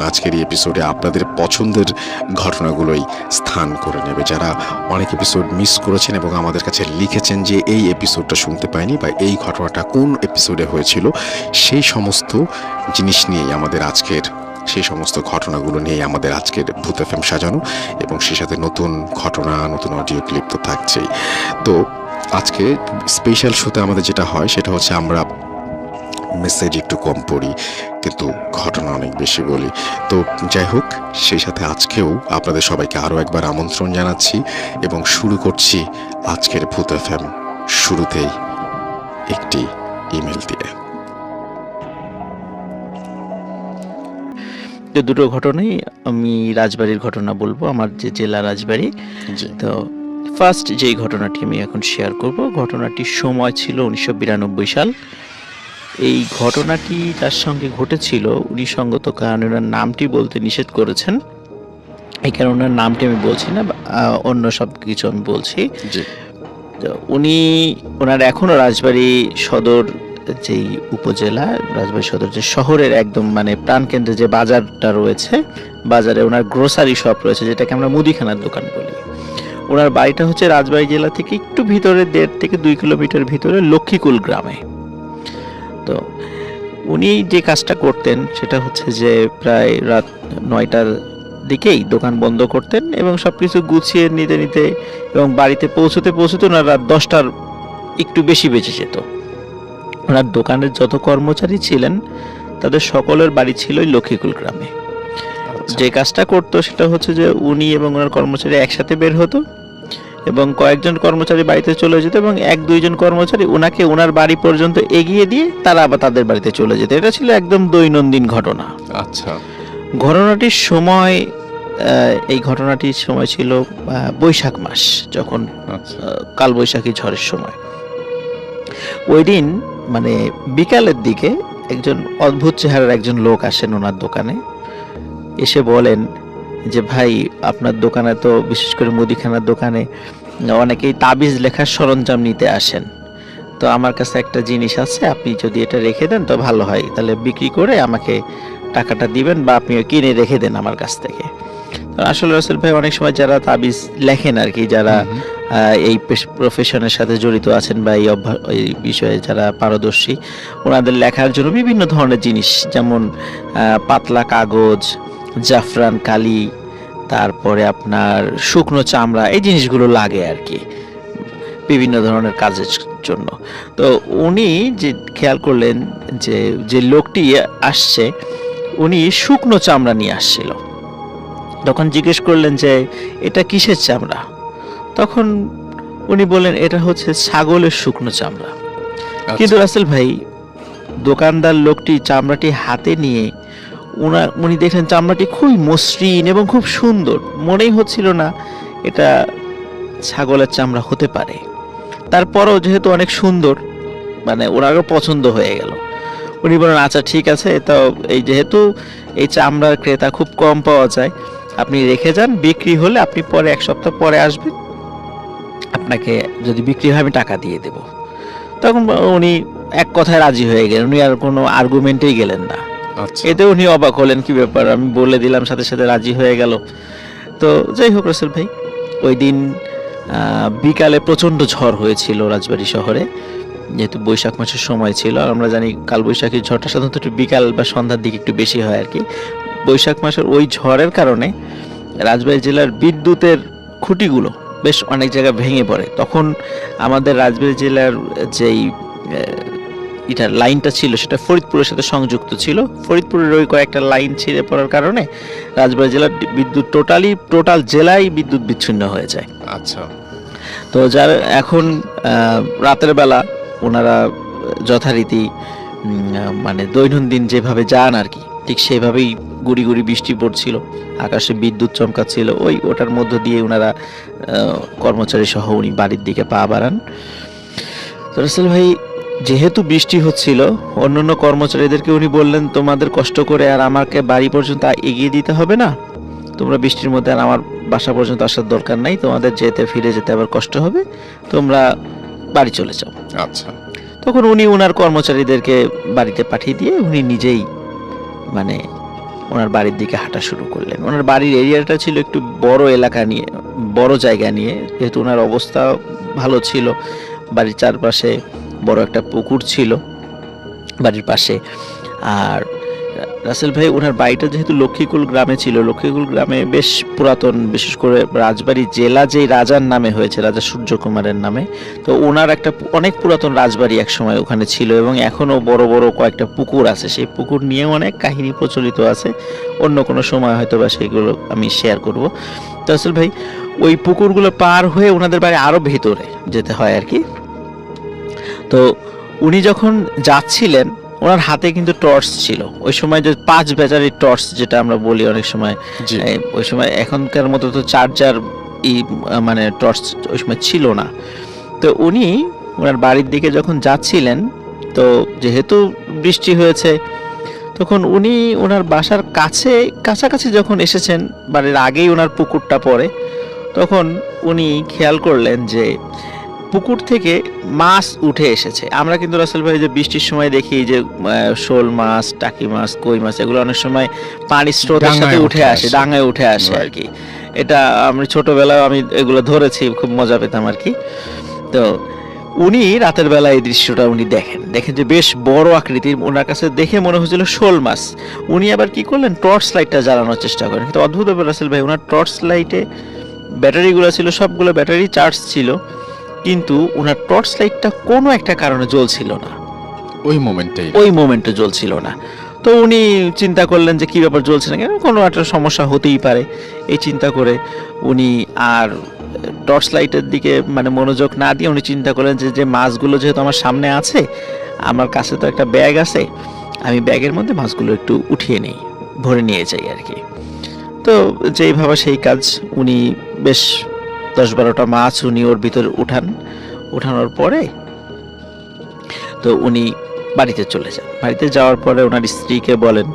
আজকের এই এপিসোডে আপনাদের পছন্দের ঘটনাগুলোই স্থান করে নেবে। যারা অনেক এপিসোড মিস করেছেন এবং আমাদের কাছে লিখেছেন যে এই এপিসোডটা শুনতে পাইনি বা এই ঘটনাটা কোন এপিসোডে হয়েছিল, সেই সমস্ত জিনিস নিয়েই আমাদের আজকের, সেই সমস্ত ঘটনাগুলো নিয়ে আমাদের আজকের ভূত এফএম সাজানো, এবং সেই সাথে নতুন ঘটনা, নতুন অডিও ক্লিপ তো থাকছেই। তো আজকে স্পেশাল শোতে আমাদের যেটা হয় সেটা হচ্ছে আমরা মেসেজ একটু কম পড়ি কিন্তু ঘটনা অনেক বেশি বলি। তো যাই হোক, সেই সাথে আজকেও আপনাদের সবাইকে আরও একবার আমন্ত্রণ জানাচ্ছি এবং শুরু করছি আজকের ভূত এফএম শুরুতেই একটি ইমেল দিয়ে। দুটো ঘটনাই আমি রাজবাড়ির ঘটনা বলবো, আমার যে জেলা রাজবাড়ি। তো ফার্স্ট যেই ঘটনাটি আমি এখন শেয়ার করব, ঘটনাটির সময় ছিল 1992 সাল। এই ঘটনাটি তার সঙ্গে ঘটেছিল, উনি সঙ্গত কারণে ওনার নামটি বলতে নিষেধ করেছেন, এই কারণে ওনার নামটি আমি বলছি না, অন্য সব কিছু আমি বলছি। উনি ওনার এখনও রাজবাড়ি সদর যেই উপজেলা, রাজবাড়ী সদর যে শহরের একদম মানে প্রাণকেন্দ্রে যে বাজারটা রয়েছে, বাজারে ওনার গ্রোসারি শপ রয়েছে, যেটাকে আমরা মুদিখানার দোকান বলি। ওনার বাড়িটা হচ্ছে রাজবাড়ী জেলা থেকে একটু ভিতরে 1.5 থেকে 2 কিলোমিটার ভিতরে লক্ষ্মীকুল গ্রামে। তো উনি যে কাজটা করতেন সেটা হচ্ছে যে প্রায় রাত 9টার দিকেই দোকান বন্ধ করতেন এবং সব কিছু গুছিয়ে নিতে নিতে এবং বাড়িতে পৌঁছতে পৌঁছতে ওনার রাত 10টার একটু বেশি বেঁচে যেত। ওনার দোকানের যত কর্মচারী ছিলেন তাদের সকলের বাড়ি ছিল লক্ষ্মীকুল গ্রামে। যে কাজটা করতো সেটা হচ্ছে যে উনি এবং ওনার কর্মচারী একসাথে বের হতো এবং কয়েকজন কর্মচারী বাড়িতে চলে যেত এবং 1-2 জন কর্মচারী ওনাকে ওনার বাড়ি পর্যন্ত এগিয়ে দিয়ে তারা আবার তাদের বাড়িতে চলে যেত। এটা ছিল একদম দৈনন্দিন ঘটনা। আচ্ছা, ঘটনাটির সময়, এই ঘটনাটির সময় ছিল বৈশাখ মাস, যখন কালবৈশাখী ঝড়ের সময়। ওই দিন মানে বিকালের দিকে একজন অদ্ভুত চেহারার একজন লোক আসেন ওনার দোকানে, এসে বলেন যে ভাই, আপনার দোকানে তো বিশেষ করে মুদিখানার দোকানে অনেকেই তাবিজ লেখার সরঞ্জাম নিতে আসেন, তো আমার কাছে একটা জিনিস আছে, আপনি যদি এটা রেখে দেন তো ভালো হয়, তাহলে বিক্রি করে আমাকে টাকাটা দিবেন বা আপনি কিনে রেখে দেন আমার কাছ থেকে। আসলে রাসেল ভাই, অনেক সময় যারা তাবিজ লেখেন আর কি, যারা এই প্রফেশনের সাথে জড়িত আছেন বা এই বিষয়ে যারা পারদর্শী, ওনাদের লেখার জন্য বিভিন্ন ধরনের জিনিস, যেমন পাতলা কাগজ, জাফরান কালি, তারপরে আপনার শুকনো চামড়া, এই জিনিসগুলো লাগে আর কি বিভিন্ন ধরনের কাজের জন্য। তো উনি যে খেয়াল করলেন যে যে লোকটি আসছে উনি শুকনো চামড়া নিয়ে আসছিল। তখন জিজ্ঞেস করলেন যে এটা কিসের চামড়া? তখন উনি বললেন এটা হচ্ছে ছাগলের শুকনো চামড়া। কিন্তু রাসেল ভাই, দোকানদার লোকটি চামড়াটি হাতে নিয়ে উনি দেখলেন চামড়াটি খুবই মসৃণ এবং খুব সুন্দর, মনেই হচ্ছিল না এটা ছাগলের চামড়া হতে পারে। তারপরও যেহেতু অনেক সুন্দর, মানে ওনারও পছন্দ হয়ে গেল। উনি বলেন আচ্ছা ঠিক আছে, তো এই যেহেতু এই চামড়ার ক্রেতা খুব কম পাওয়া যায়, আপনি রেখে যান, বিক্রি হলে আপনি পরে 1 সপ্তাহ পরে আসবেন, আপনাকে যদি বিক্রি হয় আমি টাকা দিয়ে দেব। তখন উনি এক কথায় রাজি হয়ে গেলেন, উনি আর কোনো আর্গুমেন্টেই গেলেন না। এতে উনি অবাক হলেন, কি ব্যাপার, আমি বলে দিলাম সাথে সাথে রাজি হয়ে গেল। তো যাই হোক রাসেল ভাই, ওই দিন বিকালে প্রচণ্ড ঝড় হয়েছিল রাজবাড়ী শহরে, যেহেতু বৈশাখ মাসের সময় ছিল। আর আমরা জানি কালবৈশাখীর ঝড়টা সাধারণত একটু বিকাল বা সন্ধ্যার দিকে একটু বেশি হয় আর কি। বৈশাখ মাসের ওই ঝড়ের কারণে রাজবাড়ী জেলার বিদ্যুতের খুঁটিগুলো বেশ অনেক জায়গায় ভেঙে পড়ে। তখন আমাদের রাজবাড়ী জেলার যেই এটার লাইনটা ছিল সেটা ফরিদপুরের সাথে সংযুক্ত ছিল। ফরিদপুরের ওই কয়েকটা লাইন ছিঁড়ে পড়ার কারণে রাজবাড়ী জেলার বিদ্যুৎ টোটাল জেলায় বিদ্যুৎ বিচ্ছিন্ন হয়ে যায়। আচ্ছা, তো যার এখন রাতের বেলা ওনারা যথারীতি মানে দৈনন্দিন যেভাবে যান আর কি, ঠিক সেভাবেই গুড়ি গুড়ি বৃষ্টি পড়ছিল, আকাশে বিদ্যুৎ চমকাচ্ছিল, ওটার মধ্য দিয়ে ওনারা কর্মচারী সহ উনি বাড়ির দিকে পা বাড়ান। তো রাসেল ভাই, যেহেতু বৃষ্টি হচ্ছিল, অন্যান্য কর্মচারীদেরকে উনি বললেন তোমাদের কষ্ট করে আর আমাকে বাড়ি পর্যন্ত এগিয়ে দিতে হবে না, তোমরা বৃষ্টির মধ্যে আর আমার বাসা পর্যন্ত আসার দরকার নাই, তোমাদের যেতে ফিরে যেতে আবার কষ্ট হবে, তোমরা বাড়ি চলে যাও। আচ্ছা, তখন উনি ওনার কর্মচারীদেরকে বাড়িতে পাঠিয়ে দিয়ে উনি নিজেই মানে ওনার বাড়ির দিকে হাঁটা শুরু করলেন। ওনার বাড়ির এরিয়াটা ছিল একটু বড় এলাকা নিয়ে, বড় জায়গা নিয়ে, যেহেতু ওনার অবস্থা ভালো ছিল। বাড়ির চারপাশে বড় একটা পুকুর ছিল বাড়ির পাশে। আর রাসেল ভাই ওনার বাড়িটা যেহেতু লক্ষ্মীকুল গ্রামে ছিল, লক্ষ্মীকুল গ্রামে বেশ পুরাতন, বিশেষ করে রাজবাড়ি জেলা যেই রাজার নামে হয়েছে, রাজা সূর্যকুমারের নামে, তো ওনার একটা অনেক পুরাতন রাজবাড়ি একসময় ওখানে ছিল এবং এখনও বড় বড় কয়েকটা পুকুর আছে। সেই পুকুর নিয়ে অনেক কাহিনী প্রচলিত আছে, অন্য কোনো সময় হয়তো বা সেইগুলো আমি শেয়ার করব। তো রাসেল ভাই ওই পুকুরগুলো পার হয়ে ওনাদের বাড়ি আরও ভেতরে যেতে হয় আর কি। তো উনি যখন যাচ্ছিলেন ওনার হাতে কিন্তু টর্চ ছিল, ওই সময় যে 5 ব্যাটারির টর্চ যেটা আমরা বলি অনেক সময়, ওই সময় এখনকার মতো তো চার্জার মানে টর্চ ওই সময় ছিল না। তো উনি ওনার বাড়ির দিকে যখন যাচ্ছিলেন, তো যেহেতু বৃষ্টি হয়েছে, তখন উনি ওনার বাসার কাছাকাছি যখন এসেছেন, বাড়ির আগেই ওনার পুকুরটা পড়ে, তখন উনি খেয়াল করলেন যে পুকুর থেকে মাছ উঠে এসেছে। আমরা কিন্তু রাসেল ভাই যে বৃষ্টির সময় দেখি যে শোল মাছ, টাকি মাছ, কই মাছ, এগুলো অনেক সময় পানির স্রোতের সাথে উঠে আসে, ডাঙায় উঠে আসে আর কি। এটা আমি ছোটবেলায় আমি এগুলো ধরেছি, খুব মজা পেতাম আর কি। তো উনি রাতের বেলা এই দৃশ্যটা উনি দেখেন যে বেশ বড় আকৃতির, ওনার কাছে দেখে মনে হচ্ছিল শোল মাছ। উনি আবার কি করলেন, টর্চ লাইটটা জ্বালানোর চেষ্টা করেন। কিন্তু অদ্ভুত ব্যাপার রাসেল ভাই, ওনার টর্চ লাইটে ব্যাটারিগুলো ছিল, সবগুলো ব্যাটারি চার্জ ছিল, কিন্তু ওনার টর্চ লাইটটা কোনো একটা কারণে জ্বলছিল না, ওই মোমেন্টে জ্বলছিল না। তো উনি চিন্তা করলেন যে কি ব্যাপার, জ্বলছে না কেন, কোনো একটা সমস্যা হতেই পারে। এই চিন্তা করে উনি আর টর্চ লাইটের দিকে মানে মনোযোগ না দিয়ে উনি চিন্তা করলেন যে মাছগুলো যেহেতু আমার সামনে আছে, আমার কাছে তো একটা ব্যাগ আছে, আমি ব্যাগের মধ্যে মাছগুলো একটু উঠিয়ে নেই, ভরে নিয়ে যাই আর কি। তো যেই ভাবা সেই কাজ, উনি বেশ 10-12টা মাছ উনি ওর ভিতরে উঠানোর পরে তো উনি বাড়িতে চলে যান। বাড়িতে যাওয়ার পরে ওনার স্ত্রীকে বলেন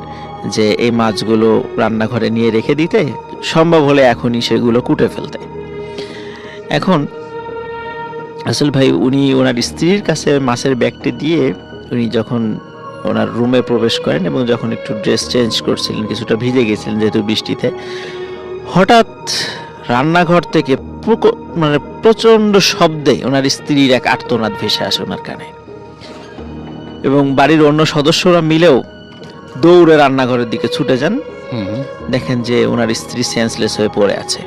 যে এই মাছগুলো রান্নাঘরে নিয়ে রেখে দিতে, সম্ভব হলে এখনই সেগুলো কুটে ফেলতে। এখন আসল ভাই উনি ওনার স্ত্রীর কাছে মাছের ব্যাগটি দিয়ে উনি যখন ওনার রুমে প্রবেশ করেন এবং যখন একটু ড্রেস চেঞ্জ করছিলেন, কিছুটা ভিজে গেছিলেন যেহেতু বৃষ্টিতে, হঠাৎ রান্নাঘর থেকে মানে প্রচন্ড শব্দে ওনার স্ত্রীর এক আর্তনাদ ভেসে আসে ওনার কানে, এবং বাড়ির অন্য সদস্যরা মিলেও দৌড়ে রান্নাঘরের দিকে ছুটে যান। দেখেন যে ওনার স্ত্রী সেন্সলেস হয়ে পড়ে আছে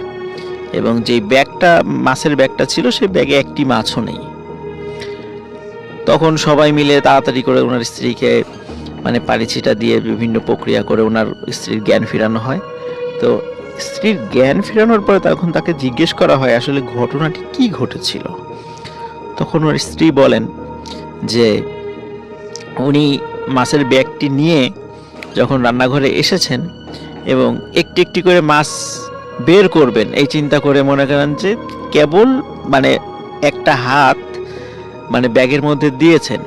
এবং যে ব্যাগটা, মাছের ব্যাগটা ছিল, সেই ব্যাগে একটি মাছও নেই। তখন সবাই মিলে তাড়াতাড়ি করে ওনার স্ত্রীকে মানে পানি ছিটা দিয়ে বিভিন্ন প্রক্রিয়া করে ওনার স্ত্রীর জ্ঞান ফেরানো হয়। তো স্ত্রীর জ্ঞান ফেরানোর পরে তখন তাকে জিজ্ঞেস করা হয় আসলে ঘটনাটি কি ঘটেছিল। তখন ওর স্ত্রী বলেন যে উনি মাছের ব্যাগটি নিয়ে যখন রান্নাঘরে এসেছেন এবং একটি একটি করে মাছ বের করবেন এই চিন্তা করে মনে করেন যে কেবল মানে একটা হাত মানে ব্যাগের মধ্যে দিয়েছেন,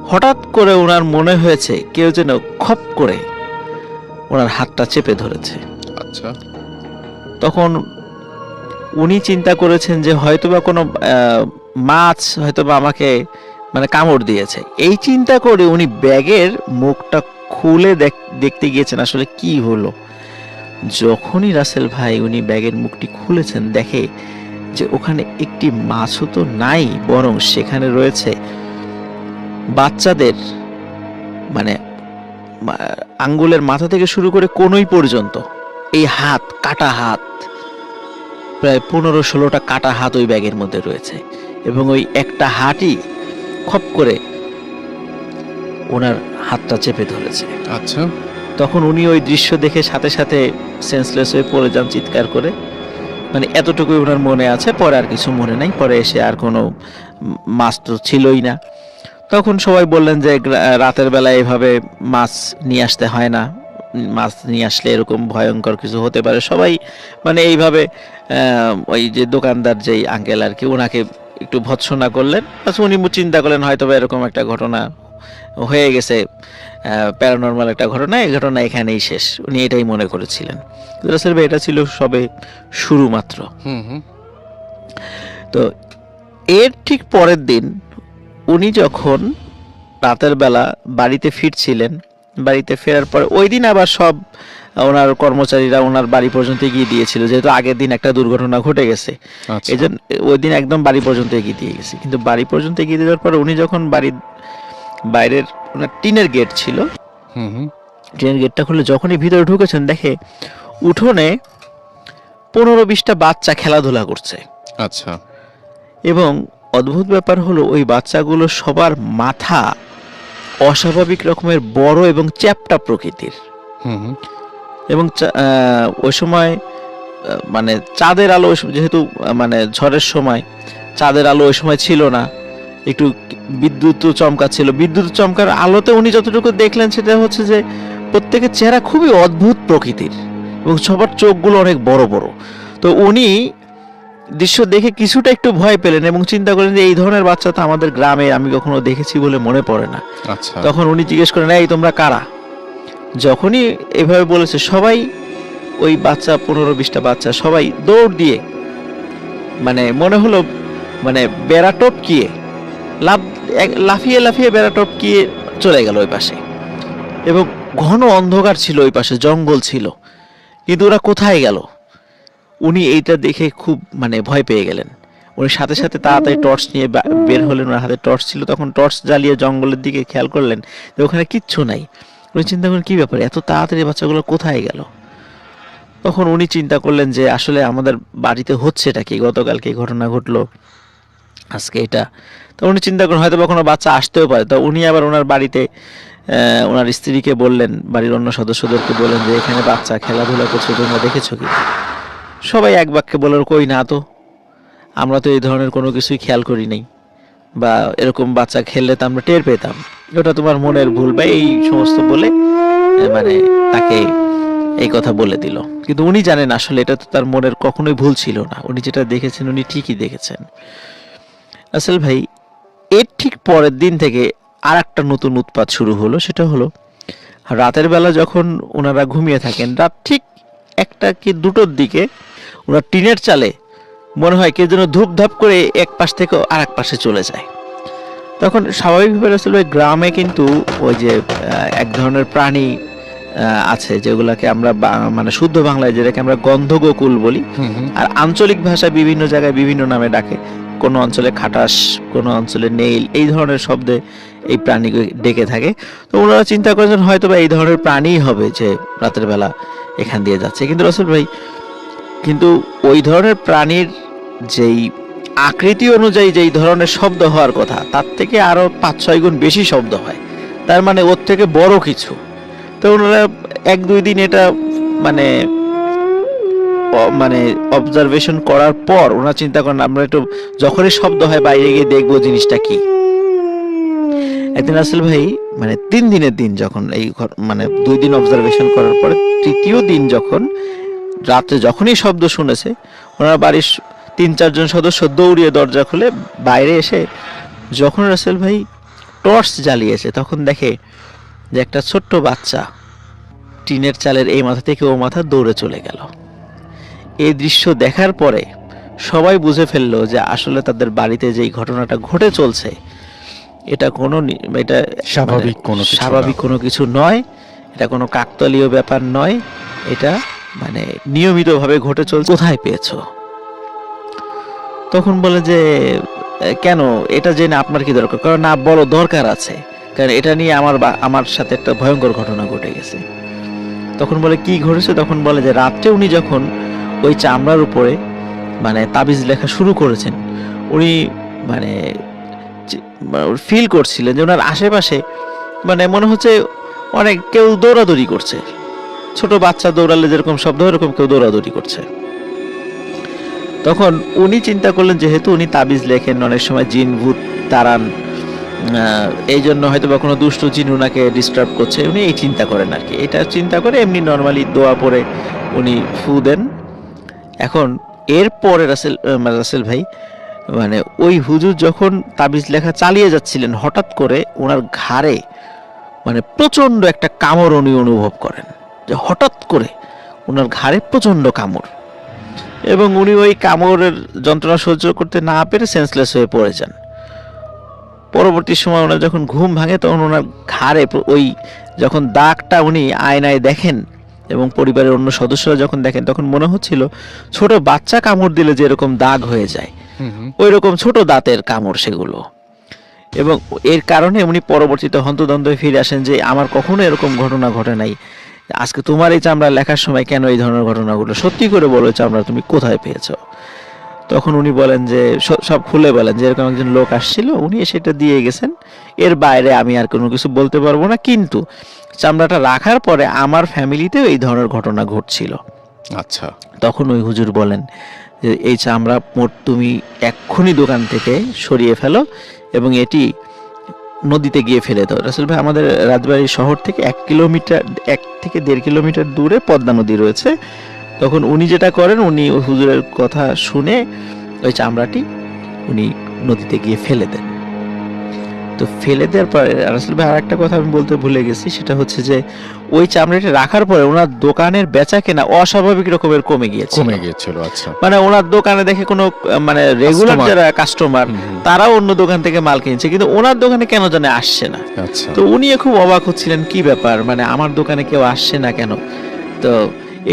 হঠাৎ করে ওনার মনে হয়েছে কেউ যেন খপ করে ওনার হাতটা চেপে ধরেছে। আচ্ছা, তখন উনি চিন্তা করেছেন যে হয়তোবা কোনো মাছ হয়তোবা আমাকে মানে কামড় দিয়েছে। এই চিন্তা করে উনি ব্যাগের মুখটা খুলে দেখতে গিয়েছেন আসলে কি হলো। যখনই রাসেল ভাই উনি ব্যাগের মুখটি খুলেছেন, দেখে যে ওখানে একটি মাছও তো নাই, বরং সেখানে রয়েছে বাচ্চাদের মানে আঙ্গুলের মাথা থেকে শুরু করে কোনোই পর্যন্ত এই হাত, কাটা হাত, প্রায় 15-16টা কাটা হাত ওই ব্যাগের মধ্যে রয়েছে এবং ওই একটা হাতই খপ করে ওনার হাতটা চেপে ধরেছে। আচ্ছা, তখন উনি ওই দৃশ্য দেখে সাথে সাথে সেন্সলেস হয়ে পড়ে যান চিৎকার করে। মানে এতটুকুই ওনার মনে আছে, পরে আর কিছু মনে নাই। পরে এসে আর কোনো মাছ তো ছিলই না। তখন সবাই বললেন যে রাতের বেলা এভাবে মাছ নিয়ে আসতে হয় না, মাছ নিয়ে আসলে এরকম ভয়ঙ্কর কিছু হতে পারে। সবাই মানে এইভাবে ওই যে দোকানদার যেই আঙ্কেল আর কি, ওনাকে একটু ভৎসনা করলেন। উনি চিন্তা করলেন হয়তো এরকম একটা ঘটনা হয়ে গেছে, প্যারানর্মাল একটা ঘটনা, এই ঘটনা এখানেই শেষ, উনি এটাই মনে করেছিলেন। রাসেল ভাই এটা ছিল সবে শুরু মাত্র। তো এর ঠিক পরের দিন উনি যখন রাতের বেলা বাড়িতে ফিরছিলেন, বাড়িতে ফেরার পর ওই দিন আবার সব ওনার কর্মচারীরা ওনার বাড়ি পর্যন্ত এগিয়ে দিয়েছিল, যেহেতু আগের দিন একটা দুর্ঘটনা ঘটে গেছে। আচ্ছা। এই জন্য ওই দিন একদম বাড়ি পর্যন্ত এগিয়ে দিয়ে গেছে। কিন্তু বাড়ি পর্যন্ত এগিয়ে দেওয়ার পর উনি যখন বাড়ির বাইরের ওনার টিনের গেট ছিল, হুম হুম। টিনের গেটটা খুলে যখনই ভিতরে ঢুকেছেন, দেখে উঠোনে 15-20টা বাচ্চা খেলাধুলা করছে। আচ্ছা। এবং অদ্ভুত ব্যাপার হলো ওই বাচ্চাগুলো সবার মাথা অস্বাভাবিক রকমের বড় এবং চ্যাপ্টা প্রকৃতির। হুম হুম। এবং ওই সময় মানে চাঁদের আলো, যেহেতু মানে ঝড়ের সময় চাঁদের আলো ওই সময় ছিল না, একটু বিদ্যুৎ চমকাচ্ছিল। বিদ্যুৎ চমকার আলোতে উনি যতটুকু দেখলেন সেটা হচ্ছে যে প্রত্যেকের চেহারা খুবই অদ্ভুত প্রকৃতির এবং সবার চোখগুলো অনেক বড় বড়। তো উনি দৃশ্য দেখে কিছুটা একটু ভয় পেলেন এবং চিন্তা করলেন যে এই ধরনের বাচ্চা তো আমাদের গ্রামে আমি কখনো দেখেছি বলে মনে পড়ে না। আচ্ছা। তখন উনি জিজ্ঞেস করেন, এই তোমরা কারা? যখনই এভাবে বলেছে, সবাই ওই বাচ্চা 15-20টা বাচ্চা সবাই দৌড় দিয়ে, মানে মনে হলো মানে বেড়া টপকিয়ে লাফিয়ে লাফিয়ে বেড়া টপকিয়ে চলে গেল ওই পাশে। এবং ঘন অন্ধকার ছিল ওই পাশে, জঙ্গল ছিল, কিন্তু ওরা কোথায় গেল? উনি এইটা দেখে খুব মানে ভয় পেয়ে গেলেন। উনি সাথে সাথে তাড়াতাড়ি টর্চ নিয়ে বের হলেন। ওনার হাতে টর্চ ছিল, তখন টর্চ জ্বালিয়ে জঙ্গলের দিকে খেয়াল করলেন যে ওখানে কিচ্ছু নাই। উনি চিন্তা করলেন কী ব্যাপারে, এত তাড়াতাড়ি বাচ্চাগুলো কোথায় গেল? তখন উনি চিন্তা করলেন যে আসলে আমাদের বাড়িতে হচ্ছেটা কি, গতকালকে এই ঘটনা ঘটলো, আজকে এটা। তো উনি চিন্তা করেন হয়তো বা কোনো বাচ্চা আসতেও পারে। তো উনি আবার ওনার বাড়িতে ওনার স্ত্রীকে বললেন, বাড়ির অন্য সদস্যদেরকে বললেন যে এখানে বাচ্চা খেলাধুলা করছে, তোমরা দেখেছো কি? সবাই এক বাক্যে বলল, কই না তো, আমরা তো এই ধরনের কোনো কিছুই খেয়াল করি নাই, বা এরকম বাচ্চা খেললে তো আমরা টের পেতাম, ওটা তোমার মনের ভুল, বা এই সমস্ত বলে মানে তাকে এই কথা বলে দিল। কিন্তু উনি জানেন আসলে এটা তো তার মনের কখনোই ভুল ছিল না। উনি যেটা দেখেছেন উনি ঠিকই দেখেছেন। আসল ভাই, এর ঠিক পরের দিন থেকে আর একটা নতুন উৎপাত শুরু হলো। সেটা হলো রাতের বেলা যখন ওনারা ঘুমিয়ে থাকেন, রাত ঠিক 1টা কি 2টোর দিকে ওনার টিনের চালে মনে হয় কেউ যেন ধূপধাপ করে এক পাশ থেকে আর এক পাশে চলে যায়। তখন স্বাভাবিকভাবে আসলে গ্রামে কিন্তু ওই যে এক ধরনের প্রাণী আছে যেগুলাকে আমরা মানে শুদ্ধ বাংলায় যেটাকে আমরা গন্ধগোকুল বলি, আর আঞ্চলিক ভাষায় বিভিন্ন জায়গায় বিভিন্ন নামে ডাকে। কোনো অঞ্চলে খাটাস, কোনো অঞ্চলে নেইল, এই ধরনের শব্দে এই প্রাণীকে ডেকে থাকে। তো ওনারা চিন্তা করেছেন হয়তো বা এই ধরনের প্রাণীই হবে যে রাতের বেলা এখান দিয়ে যাচ্ছে। কিন্তু রাসেল ভাই, কিন্তু ওই ধরনের প্রাণীর যেই আকৃতি অনুযায়ী যেই ধরনের শব্দ হওয়ার কথা, তার থেকে আরো 5-6 গুণ বেশি শব্দ হয়। তার মানে ওর থেকে বড় কিছু। তো ওনারা 1-2 দিন এটা মানে মানে অবজারভেশন করার পর ওনারা চিন্তা করেন আমরা একটু যখনই শব্দ হয় বাইরে গিয়ে দেখবো জিনিসটা কি। একদিন রাসেল ভাই মানে 3 দিনের দিন যখন এই মানে 2 দিন অবজারভেশন করার পরে 3য় দিন যখন রাতে যখনই শব্দ শুনেছে, ওনারা বাড়ির 3-4 জন সদস্য দৌড়িয়ে দরজা খুলে বাইরে এসে যখন রাসেল ভাই টর্চ জ্বালিয়েছে, তখন দেখে যে একটা ছোট্ট বাচ্চা টিনের চালের এই মাথা থেকে ও মাথা দৌড়ে চলে গেল। এই দৃশ্য দেখার পরে সবাই বুঝে ফেললো যে আসলে তাদের বাড়িতে যেই ঘটনাটা ঘটে চলছে এটা এটা স্বাভাবিক কোনো কিছু নয়, এটা কোনো কাকতালীয় ব্যাপার নয়, এটা মানে নিয়মিতভাবে ঘটে চলছে। কোথায় পেয়েছো? তখন বলে যে কেন, এটা জেনে আপনার কি দরকার? কারণ না, বলো, দরকার আছে, কারণ এটা নিয়ে আমার সাথে একটা ভয়ঙ্কর ঘটনা ঘটে গেছে। তখন বলে কি ঘটেছে? তখন বলে যে রাত্রে উনি যখন ওই চামড়ার উপরে মানে তাবিজ লেখা শুরু করেছেন, উনি মানে ফিল করছিলেন যে ওনার আশেপাশে মানে মনে হচ্ছে অনেক কেউ দৌড়াদৌড়ি করছে, ছোট বাচ্চা দৌড়ালে যেরকম শব্দ এরকম কেউ দৌড়াদৌড়ি করছে। তখন উনি চিন্তা করলেন যেহেতু উনি তাবিজ লেখেন, অনেক সময় জিন ভূত তাড়ান, এই জন্য হয়তো বা কোনো দুষ্ট জিন উনাকে ডিস্টার্ব করছে, উনি এই চিন্তা করেন আর কি। এটা চিন্তা করে এমনি নর্মালি দোয়া পড়ে উনি ফু দেন। এখন এরপরে রাসেল ভাই মানে ওই হুজুর যখন তাবিজ লেখা চালিয়ে যাচ্ছিলেন, হঠাৎ করে ওনার ঘাড়ে মানে প্রচন্ড একটা কামড় উনি অনুভব করেন, যে হঠাৎ করে ওনার ঘাড়ে প্রচন্ড কামড়, এবং উনি ওই কামড়ের যন্ত্রণা সহ্য করতে না পেরে সেন্সলেস হয়ে পড়ে যান। পরবর্তী সময় ওনার যখন ঘুম ভাঙে তখন ওনার ঘাড়ে ওই যখন দাগটা উনি আয়নায় দেখেন এবং পরিবারের অন্য সদস্যরা যখন দেখেন তখন মনে হচ্ছিল ছোট বাচ্চা কামড় দিলে যেরকম দাগ হয়ে যায় ওই রকম ছোট দাঁতের কামড় সেগুলো। এবং এর কারণে উনি পরবর্তীতে হন্তদন্ত হয়ে ফিরে আসেন যে আমার কখনো এরকম ঘটনা ঘটে নাই, আজকে তোমার এই চামড়া লেখার সময় কেন এই ধরনের ঘটনাগুলো, সত্যি করে বলো চামড়া তুমি কোথায় পেয়েছো। তখন উনি বলেন যে সব খুলে বলেন যে এরকম একজন লোক আসছিল, উনি সেটা দিয়ে গেছেন, এর বাইরে আমি আর কোনো কিছু বলতে পারবো না, কিন্তু চামড়াটা রাখার পরে আমার ফ্যামিলিতেও এই ধরনের ঘটনা ঘটছিল। আচ্ছা। তখন ওই হুজুর বলেন যে এই চামড়া তুমি এক্ষুনি দোকান থেকে সরিয়ে ফেলো এবং এটি নদীতে গিয়ে ফেলে দাও। রাসেল ভাই, আমাদের রাজবাড়ী শহর থেকে 1 থেকে 1.5 কিলোমিটার দূরে পদ্মা নদী রয়েছে। তখন উনি যেটা করেন, উনি হুজুরের কথা শুনে ওই চামড়াটি উনি নদীতে গিয়ে ফেলে দেন। তো ফেলে দেওয়ার পরে রাসেল ভাই আরেকটা কথা আমি বলতে ভুলে গেছি, সেটা হচ্ছে যে ওই চামড়াটি রাখার পরে ওনার দোকানের বেচা কেনা অস্বাভাবিক রকমের কমে গিয়েছিল। আচ্ছা। মানে ওনার দোকানে দেখে কোনো মানে রেগুলার যারা কাস্টমার তারাও অন্য দোকান থেকে মাল কিনছে, কিন্তু ওনার দোকানে কেন জানে আসছে না। আচ্ছা। তো উনি খুব অবাক হচ্ছিলেন, কি ব্যাপার, মানে আমার দোকানে কেউ আসছে না কেন। তো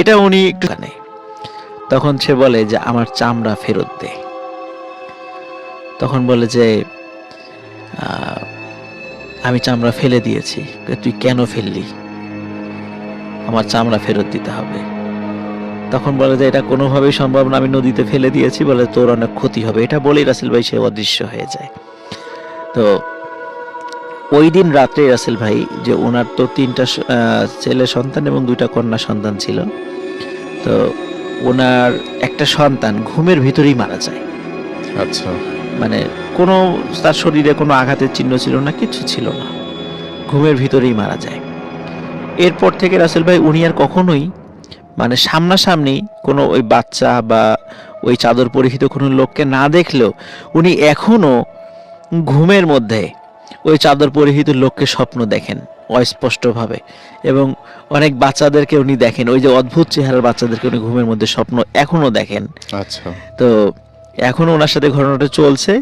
এটা উনি একটু তখন সে বলে যে আমার চামড়া ফেরত দে। তখন বলে যে আমি চামড়া ফেলে দিয়েছি। তুই কেন ফেললি? আমার চামড়া ফেরত দিতে হবে। তখন বলে যে এটা কোনোভাবেই সম্ভব না, আমি নদীতে ফেলে দিয়েছি, বলে তোর অনেক ক্ষতি হবে। এটা বলেই রাসেল ভাই সে অদৃশ্য হয়ে যায়। তো ওই দিন রাত্রে রাসেল ভাই, যে ওনার তো 3টা ছেলে সন্তান এবং 2টা কন্যা সন্তান ছিল, তো ওনার একটা সন্তান ঘুমের ভিতরেই মারা যায়। আচ্ছা। মানে কোনো তার শরীরে কোনো আঘাতের চিহ্ন ছিল না, কিছু ছিল না, ঘুমের ভিতরেই মারা যায়। এরপর থেকে রাসেল ভাই উনি আর কখনোই মানে সামনাসামনি কোনো ওই বাচ্চা বা ওই চাদর পরিহিত কোনো লোককে না দেখলেও উনি এখনো ঘুমের মধ্যে ওই চাদর পরিহিত লোককে স্বপ্ন দেখেন অস্পষ্টভাবে, এবং অনেক বাচ্চাদেরকে উনি দেখেন, ওই যে অদ্ভুত চেহারার বাচ্চাদেরকে উনি ঘুমের মধ্যে স্বপ্ন এখনো দেখেন। আচ্ছা। তো এখনো ওনার সাথে ঘটনাটা চলছে।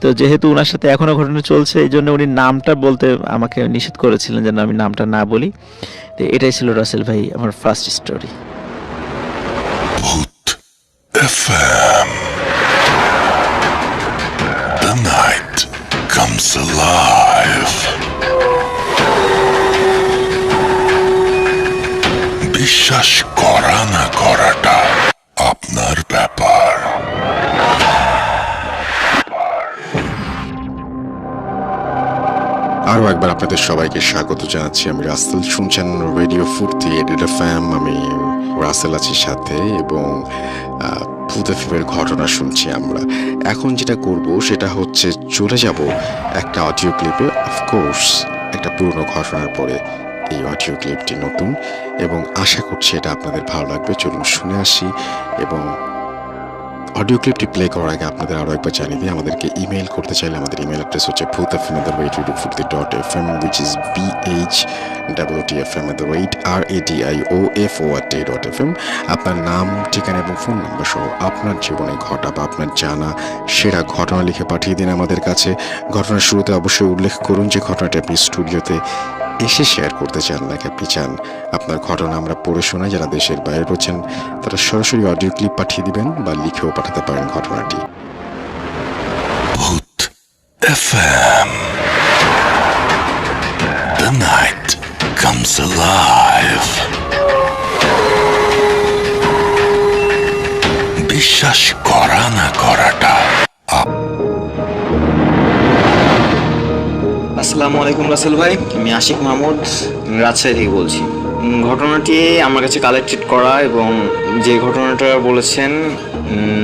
তো যেহেতু ওনার সাথে এখনো ঘটনা চলছে, এই জন্য উনি নামটা বলতে আমাকে নিষেধ করেছিলেন যেন আমি নামটা না বলি। তো এটাই ছিল রাসেল ভাই আমার ফার্স্ট স্টোরি। ভূত FM. The night comes alive. বিশ্বাস করা না করাটা আপনার ব্যাপার। আরও একবার আপনাদের সবাইকে স্বাগত জানাচ্ছি। আমি রাসেল, শুনছেন রেডিও ফুর্তি এডিট FM। আমি রাসেল আছি সাথে, এবং ভূত এফএমের ঘটনা শুনছি আমরা। এখন যেটা করব সেটা হচ্ছে চলে যাব একটা অডিও ক্লিপে। অফকোর্স একটা পুরনো ঘটনার পরে এই অডিও ক্লিপটি নতুন, এবং আশা করছি এটা আপনাদের ভালো লাগবে। চলুন শুনে আসি। এবং অডিও ক্লিপটি প্লে করার আগে আপনাদের আরও একবার জানিয়ে দিই, আমাদেরকে ইমেল করতে চাইলে আমাদের ইমেল অ্যাড্রেস হচ্ছে bhutfm@radiofurti.fm, which is bhutfm@radioforti.fm। আপনার নাম, ঠিকানা এবং ফোন নাম্বার সহ আপনার জীবনে ঘটা বা আপনার জানা সেরা ঘটনা লিখে পাঠিয়ে দিন আমাদের কাছে। ঘটনার শুরুতে অবশ্যই উল্লেখ করুন যে ঘটনাটি আপনি স্টুডিওতে এসে শেয়ার করতে চান, নাকি আপনি চান আপনার ঘটনা আমরা পড়ে শোনাই। যারা দেশের বাইরে রয়েছেন তারা সরাসরি অডিও ক্লিপ পাঠিয়ে দিবেন বা লিখেও পাঠাতে পারেন ঘটনাটি। ভূত FM. The night comes alive. বিশ্বাস করা না করাটা আসসালামু আলাইকুম রাসেল ভাই, আমি আশিক মাহমুদ রাজশাহী থেকে বলছি। ঘটনাটি আমার কাছে কালেক্টেড করা, এবং যে ঘটনাটা বলেছেন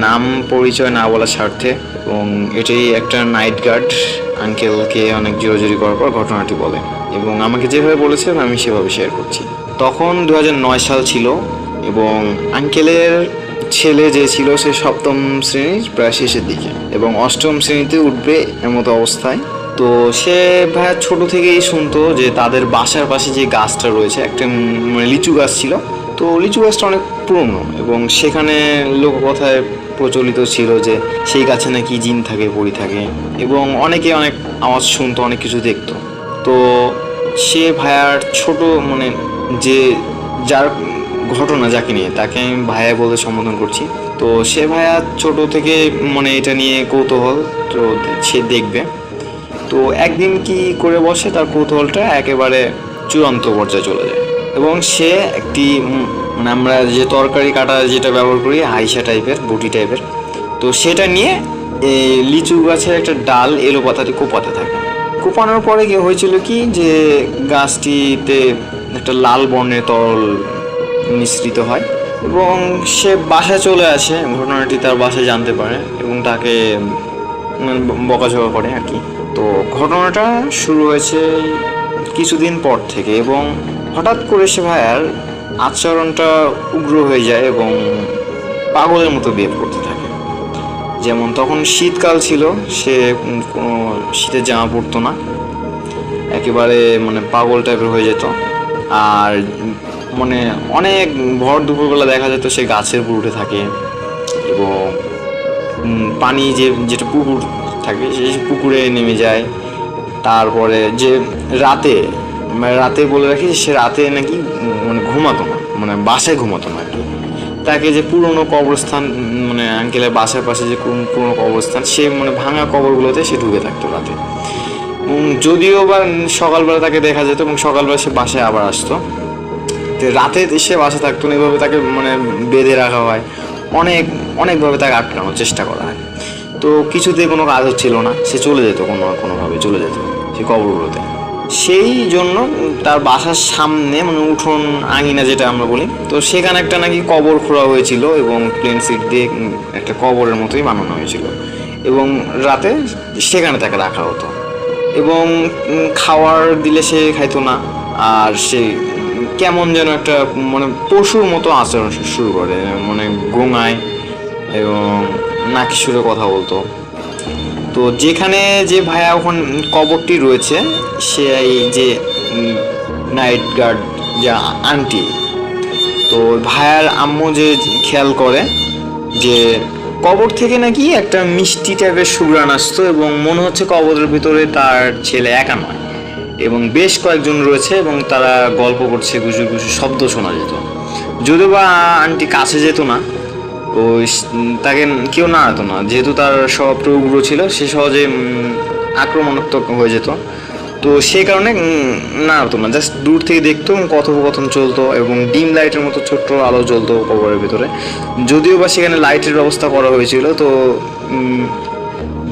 নাম পরিচয় না বলার স্বার্থে, এবং এটি একটা নাইট গার্ড আঙ্কেলকে অনেক জোরাজুরি করার পর ঘটনাটি বলে, এবং আমাকে যেভাবে বলেছেন আমি সেভাবে শেয়ার করছি। তখন 2009 সাল ছিল, এবং আঙ্কেলের ছেলে যে ছিল সে 7ম শ্রেণীর প্রায় শেষের দিকে, এবং 8ম শ্রেণীতে উঠবে এর মতো অবস্থায়। তো সে ভাইয়া ছোট থেকেই শুনতো যে তাদের বাসার পাশে যে গাছটা রয়েছে, একটা লিচু গাছ ছিল। তো লিচু গাছটা অনেক পুরনো, এবং সেখানে লোককথায় প্রচলিত ছিল যে সেই গাছে নাকি জিন থাকে, পরি থাকে, এবং অনেকে অনেক আওয়াজ শুনতো, অনেক কিছু দেখতো। তো সে ভাইয়ার ছোট মানে যে যার ঘটনা যাকে নিয়ে তাকে আমি ভাইয়া বলে সম্বোধন করছি। তো সে ভাইয়া ছোট থেকে মানে এটা নিয়ে কৌতূহল, তো সে দেখবে। তো একদিন কি করে বসে, তার কৌতূহলটা একেবারে চূড়ান্ত পর্যায়ে চলে যায় এবং সে একটি মানে আমরা যে তরকারি কাটা যেটা ব্যবহার করি হাইসা টাইপের, বটি টাইপের, তো সেটা নিয়ে এই লিচু গাছের একটা ডাল এলো পাতাটি কোপাতে থাকে। কোপানোর পরে কি হয়েছিল কি যে গাছটিতে একটা লাল বর্ণের তরল মিশ্রিত হয় এবং সে বাসায় চলে আসে। ঘটনাটি তার বাসায় জানতে পারে এবং তাকে মানে বকাঝকা করে আর কি। তো ঘটনাটা শুরু হয়েছে কিছুদিন পর থেকে এবং হঠাৎ করে সে ভাইয়ার আচরণটা উগ্র হয়ে যায় এবং পাগলের মতো বিহেভ করতে থাকে। যেমন তখন শীতকাল ছিল, সে কোনো শীতের জামা পরতো না, একেবারে মানে পাগল টাইপের হয়ে যেত। আর মানে অনেক ভর দুপুরবেলা দেখা যেত সে গাছের উপর উঠে থাকে এবং পানি যেটা পুকুর থাকে সেই পুকুরে নেমে যায়। তারপরে যে রাতে বলে রাখি সে রাতে নাকি মানে ঘুমাতো না, মানে বাসায় ঘুমাতো না আর কি। তাকে যে পুরনো কবরস্থান মানে আঙ্কেলের বাসার পাশে যে পুরনো কবরস্থান, সে মানে ভাঙা কবরগুলোতে সে ঢুকে থাকতো রাতে। যদিও বা সকালবেলা তাকে দেখা যেত এবং সকালবেলা সে বাসায় আবার আসতো। তো রাতে সে বাসা থাকতো না, এভাবে তাকে মানে বেঁধে রাখা হয়, অনেকভাবে তাকে আটকানোর চেষ্টা করা হয়। তো কিছুতেই কোনো কাজ হচ্ছিল না, সে চলে যেত কোনোভাবে চলে যেত সে কবরগুলোতে। সেই জন্য তার বাসার সামনে মানে উঠোন আঙিনা যেটা আমরা বলি, তো সেখানে একটা নাকি কবর খোঁড়া হয়েছিল এবং প্লেন সিট দিয়ে একটা কবরের মতোই বানানো হয়েছিল এবং রাতে সেখানে তাকে রাখা হতো এবং খাওয়ার দিলে সে খাইতো না। আর সে কেমন যেন একটা মানে পশুর মতো আচরণ শুরু করে, মানে গোঙায় এবং নাকি সুরে কথা বলতো। তো যেখানে যে ভাইয়া ওখানে কবরটি রয়েছে, সে এই যে নাইট গার্ড যে আন্টি, তো ভাইয়ার আম্মু যে খেয়াল করে যে কবর থেকে নাকি একটা মিষ্টি টাইপের সুঘ্রাণ আসতো এবং মনে হচ্ছে কবরের ভিতরে তার ছেলে একা নয় এবং বেশ কয়েকজন রয়েছে এবং তারা গল্প করছে, গুজু গুজু শব্দ শোনা যেত। যদিও বা আন্টি কাছে যেত না, ওই তাকে কেউ নাড়াতো না, যেহেতু তার স্বভাবটা উগ্র ছিল, সে সহজে আক্রমণাত্মক হয়ে যেত। তো সেই কারণে নাড়াতো না, জাস্ট দূর থেকে দেখতো এবং কথোপকথন চলতো এবং ডিম লাইটের মতো ছোট্ট আলো জ্বলতো কবরের ভিতরে। যদিও বা সেখানে লাইটের ব্যবস্থা করা হয়েছিল, তো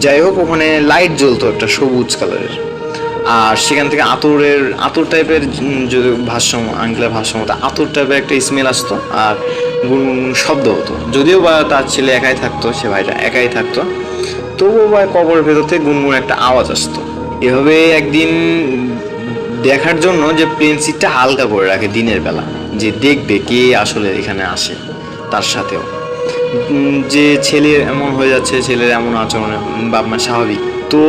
যাই হোক ওখানে লাইট জ্বলতো একটা সবুজ কালারের। আর সেখান থেকে আতর টাইপের যদি আঙ্কেলের ভাষ্য মতো আতর টাইপের একটা স্মেল আসতো আর গুনগুন শব্দ হতো। যদিও বা তার ছেলে একাই থাকতো, সে ভাইটা একাই থাকতো, তবুও বা কবরের ভেতর থেকে গুনগুন একটা আওয়াজ আসতো। এভাবে একদিন দেখার জন্য যে প্লেন সিটটা হালকা করে রাখে দিনের বেলা, যে দেখবে কে আসলে এখানে আসে তার সাথেও, যে ছেলে এমন হয়ে যাচ্ছে, ছেলের এমন আচরণে বাপ মা স্বাভাবিক। তো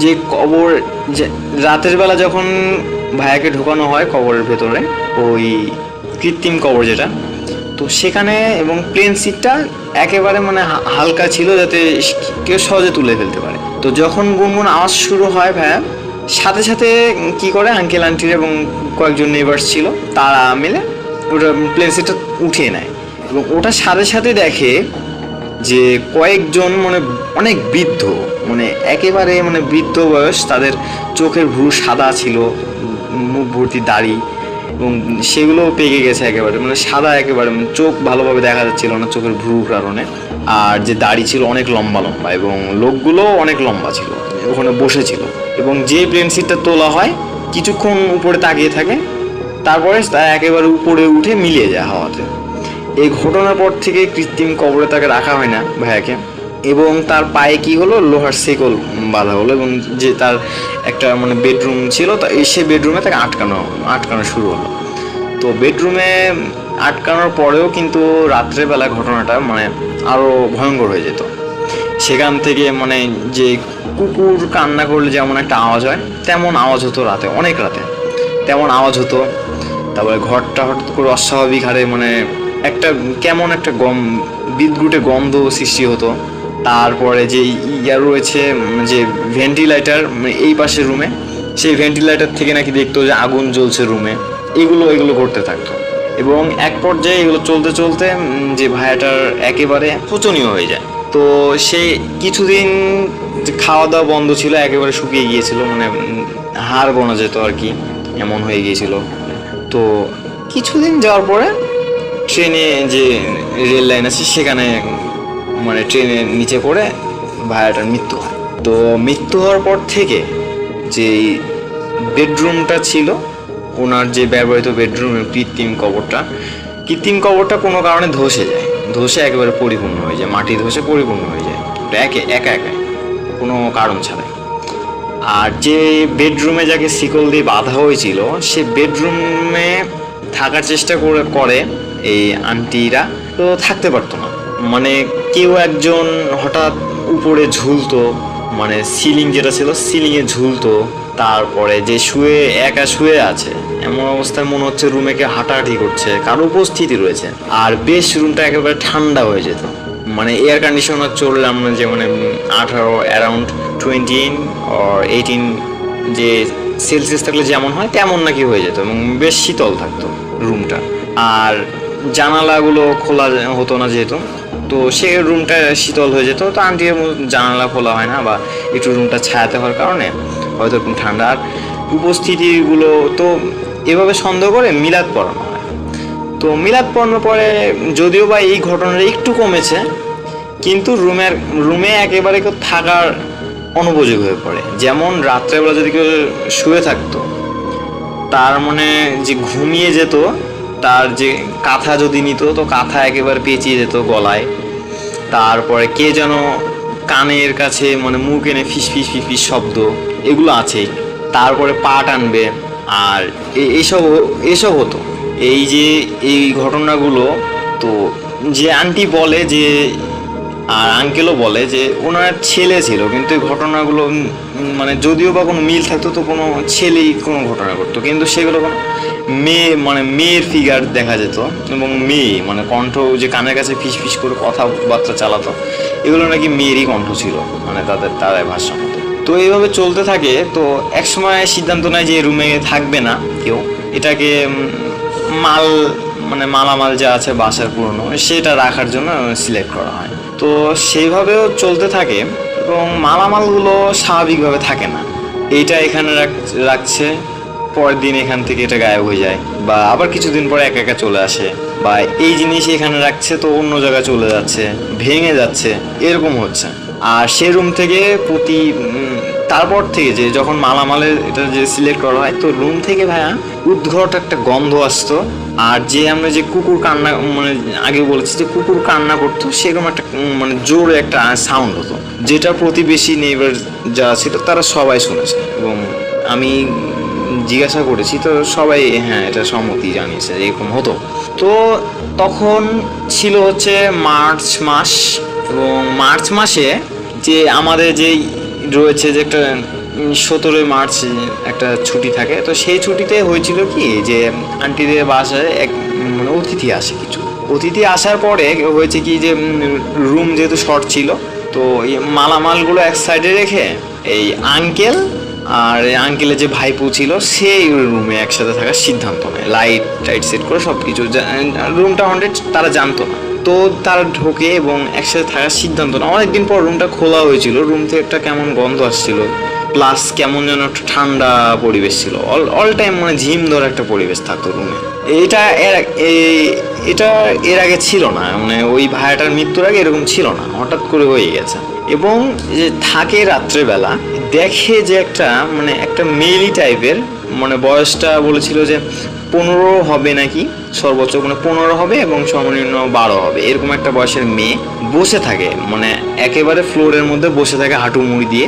যে কবর যে রাতের বেলা যখন ভাইয়াকে ঢোকানো হয় কবরের ভেতরে, ওই কৃত্রিম কবর যেটা, তো সেখানে এবং প্লেন সিটটা একেবারে মানে হালকা ছিল যাতে কেউ সহজে তুলে ফেলতে পারে। তো যখন গুনগুন আওয়াজ শুরু হয় ভাইয়া সাথে সাথে কি করে আঙ্কেল আন্টির এবং কয়েকজন নেইবার্স ছিল, তারা মিলে ওটা প্লেন সিটটা উঠিয়ে নেয় এবং ওটার সাথে সাথে দেখে যে কয়েকজন মানে অনেক বৃদ্ধ, মানে একেবারে মানে বৃদ্ধ বয়স, তাদের চোখের ভ্রু সাদা ছিল, মুখ ভর্তি দাড়ি এবং সেগুলো পেকে গেছে একেবারে, মানে সাদা একেবারে, মানে চোখ ভালোভাবে দেখা যাচ্ছিল না চোখের ভ্রুর কারণে। আর যে দাড়ি ছিল অনেক লম্বা লম্বা এবং লোকগুলো অনেক লম্বা ছিল, ওখানে বসেছিল এবং যে প্লেন সিটটা তোলা হয় কিছুক্ষণ উপরে তাকিয়ে থাকে, তারপরে তারা একেবারে উপরে উঠে মিলিয়ে যায় হাওয়াতে। এই ঘটনার পর থেকে কৃত্রিম কবরে তাকে রাখা হয় না ভাইয়াকে এবং তার পায়ে কি হলো, লোহার শেকল বাঁধা হলো এবং যে তার একটা মানে বেডরুম ছিল, তা সেই বেডরুমে তাকে আটকানো শুরু হলো। তো বেডরুমে আটকানোর পরেও কিন্তু রাত্রেবেলা ঘটনাটা মানে আরও ভয়ঙ্কর হয়ে যেত। সেখান থেকে মানে যে কুকুর কান্না করলে যেমন একটা আওয়াজ হয় তেমন আওয়াজ হতো রাতে, অনেক রাতে তেমন আওয়াজ হতো। তারপরে ঘরটা হঠাৎ করে অস্বাভাবিক হারে মানে একটা কেমন একটা বিদ্যুটে গন্ধ সৃষ্টি হতো। তারপরে যে ইয়ার রয়েছে যে ভেন্টিলেটর এই পাশের রুমে, সেই ভেন্টিলেটর থেকে নাকি দেখতো যে আগুন জ্বলছে রুমে, এগুলো করতে থাকতো এবং এক পর্যায়ে এগুলো চলতে চলতে যে ভাইয়াটার একেবারে শোচনীয় হয়ে যায়। তো সে কিছুদিন খাওয়া দাওয়া বন্ধ ছিল, একেবারে শুকিয়ে গিয়েছিল, মানে হাড় গোনা যেত আর কি, এমন হয়ে গিয়েছিল। তো কিছুদিন যাওয়ার পরে ট্রেনে যে রেল লাইন আছে সেখানে মানে ট্রেনের নিচে পড়ে ভাইয়াটার মৃত্যু হয়। তো মৃত্যু হওয়ার পর থেকে যে বেডরুমটা ছিল, ওনার যে ব্যবহৃত বেডরুমের কৃত্রিম কবরটা কোনো কারণে ধসে যায়, ধসে একেবারে পরিপূর্ণ হয়ে যায়, মাটি ধসে পরিপূর্ণ হয়ে যায় একা কোনো কারণ ছাড়াই। আর যে বেডরুমে যাকে শিকল দিয়ে বাঁধা হয়েছিল, সে বেডরুমে থাকার চেষ্টা করে এই আন্টিরা, তো থাকতে পারতো না। মানে কেউ একজন হঠাৎ উপরে ঝুলতো, মানে সিলিং যেটা ছিল সিলিংয়ে ঝুলতো, তারপরে যে একা শুয়ে আছে এমন অবস্থায় মনে হচ্ছে রুমে কে হাঁটাহাঁটি করছে, কারো উপস্থিতি রয়েছে। আর বেশ রুমটা একেবারে ঠান্ডা হয়ে যেত, মানে এয়ার কন্ডিশনার চললাম না, যে মানে 18 অ্যারাউন্ড 20 or 18 যে সেলসিয়াস থাকলে যেমন হয় তেমন নাকি হয়ে যেত, এবং বেশ শীতল থাকতো রুমটা। আর জানালাগুলো খোলা হতো না যেহেতু, তো সে রুমটা শীতল হয়ে যেত। তো আন্টির জানালা খোলা হয় না, বা একটু রুমটা ছায়াতে হওয়ার কারণে হয়তো এরকম ঠান্ডা। আর উপস্থিতিগুলো তো এভাবে সন্দেহ করে মিলাদ পড়ানো হয়। তো মিলাদ পড়ানোর পরে যদিও বা এই ঘটনাটা একটু কমেছে, কিন্তু রুমে একেবারে কেউ থাকার অনুপযোগী হয়ে পড়ে। যেমন রাত্রেবেলা যদি কেউ শুয়ে থাকতো, তার মানে যে ঘুমিয়ে যেত, তার যে কাঁথা যদি নিত, তো কাঁথা একেবারে পেঁচিয়ে যেত গলায়। তারপরে কে যেন কানের কাছে মানে মুখ এনে ফিস ফিস ফিস ফিস শব্দ, এগুলো আছেই। তারপরে পা টানবে, আর এসব হতো। এই ঘটনাগুলো তো যে আন্টি বলে যে, আর আঙ্কেলও বলে যে ওনার ছেলে ছিল, কিন্তু এই ঘটনাগুলো মানে যদিও বা কোনো মিল থাকতো, তো কোনো ছেলেই কোনো ঘটনা করতো, কিন্তু সেগুলো কোনো মেয়ের ফিগার দেখা যেত, এবং মেয়ে মানে কণ্ঠ যে কানের কাছে ফিস ফিস করে কথাবার্তা চালাতো, এগুলো নাকি মেয়েরই কণ্ঠ ছিল, মানে তাদের ভাষা মতো। তো এইভাবে চলতে থাকে। তো একসময় সিদ্ধান্ত নেয় যে রুমে থাকবে না কেউ, এটাকে মালামাল যা আছে বাসার পুরনো, সেটা রাখার জন্য সিলেক্ট করা হয়। তো সেইভাবেও চলতে থাকে, এবং মালামালগুলো স্বাভাবিকভাবে থাকে না। এইটা এখানে রাখছে, পরের দিন এখান থেকে এটা গায়েব হয়ে যায়, বা আবার কিছুদিন পরে একা একা চলে আসে, বা এই জিনিস এখানে রাখছে তো অন্য জায়গায় চলে যাচ্ছে, ভেঙে যাচ্ছে, এরকম হচ্ছে। আর সে রুম থেকে তারপর থেকে যে যখন মালামালের এটা যে সিলেক্ট করা হয়, তো রুম থেকে ভাইয়া উদ্ঘট একটা গন্ধ আসতো। আর যে আমরা যে কুকুর কান্না, মানে আগে বলেছি যে কুকুর কান্না করতো, সেরকম একটা মানে জোরে একটা সাউন্ড হতো, যেটা প্রতিবেশী নেইবার যারা ছিল তারা সবাই শুনেছে, এবং আমি জিজ্ঞাসা করেছি, তো সবাই হ্যাঁ এটা সম্মতি জানিয়েছে এরকম হতো। তো তখন ছিল হচ্ছে মার্চ মাস, এবং মার্চ মাসে যে আমাদের যেই রয়েছে যে একটা 17 মার্চ একটা ছুটি থাকে, তো সেই ছুটিতে হয়েছিল কি যে আন্টিদের বাসায় মানে অতিথি আসার পরে হয়েছে কি যে রুম যেহেতু শর্ট ছিল, তো এই মালামালগুলো এক সাইডে রেখে এই আঙ্কেল আর আঙ্কেলের যে ভাইপো ছিল সেই রুমে একসাথে থাকার সিদ্ধান্ত নেয়, লাইট সেট করে সব কিছু। রুমটা তারা জানতো না, তো তারা ঢোকে এবং একসাথে থাকার সিদ্ধান্ত নেয়। অনেকদিন পর রুমটা খোলা হয়েছিল, রুম থেকে একটা কেমন গন্ধ আসছিল, প্লাস কেমন যেন একটা ঠান্ডা পরিবেশ ছিল, অল টাইম মানে ঝিম ধরে একটা পরিবেশ থাকতো রুমে। এটা এর আগে ছিল না, মানে ওই ভাইয়াটার মৃত্যুর আগে এরকম ছিল না, হঠাৎ করে হয়ে গেছে। এবং যে থাকে রাত্রেবেলা দেখে যে একটা মেলি টাইপের, মানে বয়সটা বলেছিল যে 15 হবে নাকি, সর্বোচ্চ মানে 15 হবে এবং সর্বনিম্ন 12 হবে, এরকম একটা বয়সের মেয়ে বসে থাকে, মানে একেবারে ফ্লোরের মধ্যে বসে থাকে হাঁটু মুড়ি দিয়ে।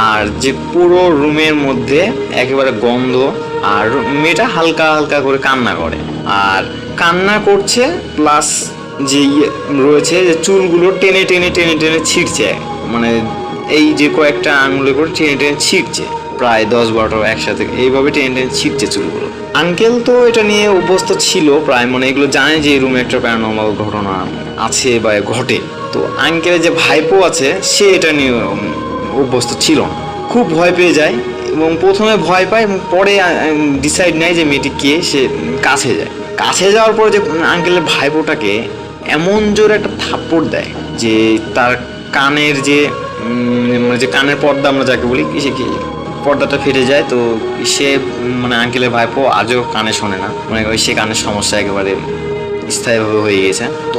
আর যে পুরো রুমের মধ্যে একেবারে গন্ধ, আর মেয়েটা হালকা হালকা করে কান্না করে, আর কান্না করছে প্লাস যে রয়েছে যে চুলগুলো টেনে টেনে টেনে টেনে ছিঁড়ছে, মানে এই যে কয়েকটা আঙুলে করে টেনে টেনে ছিঁড়ছে, প্রায় 10-12টা একসাথে এইভাবে টেনে টেনে ছিঁড়ছে চুলগুলো। আঙ্কেল তো এটা নিয়ে অভ্যস্ত ছিল প্রায়, মানে এগুলো জানে যে এই রুমে একটা প্যারানর্মাল ঘটনা আছে বা ঘটে। তো আঙ্কেলের যে ভাইপো আছে সে এটা নিয়ে অভ্যস্ত ছিল না, খুব ভয় পেয়ে যায়, এবং প্রথমে ভয় পায় এবং পরে ডিসাইড নেয় যে মেয়েটি কে, সে কাছে যাওয়ার পর যে আঙ্কেলের ভাইপোটাকে এমন জোরে একটা থাপ্পড় দেয় যে তার কানের যে মানে যে কানের পর্দা আমরা যাকে বলি সে কি পর্দাটা ফেটে যায়। তো সে মানে আঙ্কেলের ভাইপো আজও কানে শোনে না, মানে সে কানের সমস্যা একেবারে স্থায়ীভাবে হয়ে গেছে। তো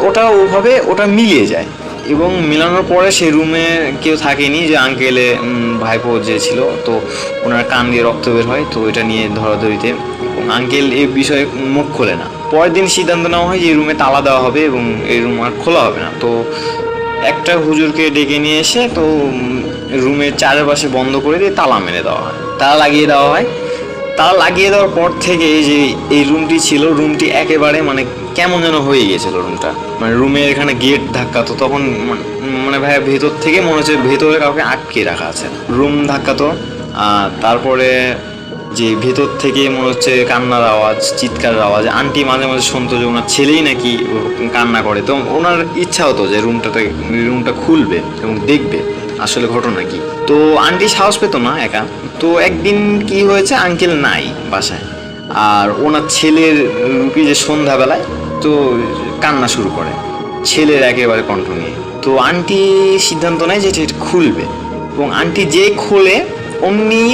ওটা মিলিয়ে যায় এবং মেলানোর পরে সেই রুমে কেউ থাকেনি, যে আঙ্কেলে ভাইপো যে ছিল তো ওনার কান দিয়ে রক্ত বের হয়। তো এটা নিয়ে ধরাধরিতে আঙ্কেল এই বিষয়ে মুখ খোলে না। পরের দিন সিদ্ধান্ত নেওয়া হয় যে এই রুমে তালা দেওয়া হবে এবং এই রুম আর খোলা হবে না। তো একটা হুজুরকে ডেকে নিয়ে এসে তো রুমের চারপাশে বন্ধ করে দিয়ে তালা মেরে দেওয়া হয়, তালা লাগিয়ে দেওয়া হয়। তালা লাগিয়ে দেওয়ার পর থেকে যে এই রুমটি ছিল, রুমটি একেবারে মানে কেমন যেন হয়ে গিয়েছিল রুমটা। মানে রুমের এখানে গেট ধাক্কাতো, তখন মানে ভাইয়া ভেতর থেকে মনে হচ্ছে ভেতরে কাউকে আটকে রাখা আছে। রুম ধাক্কাতো, তারপরে যে ভেতর থেকে মনে হচ্ছে কান্নার আওয়াজ, চিৎকারের আওয়াজ। আন্টি মাঝে মাঝে শুনতো যে ওনার ছেলেই নাকি কান্না করে। তো ওনার ইচ্ছা হতো যে রুমটা খুলবে এবং দেখবে আসলে ঘটনা কি। তো আন্টি সাহস পেত না একা। তো একদিন কি হয়েছে, আঙ্কেল নাই বাসায়, আর ওনার ছেলের রুপি যে সন্ধ্যাবেলায় তো কান্না শুরু করে ছেলের একেবারে কণ্ঠ নিয়ে। তো আন্টি সিদ্ধান্ত নেয় যে এটা খুলবে এবং আন্টি যে খোলে অমনি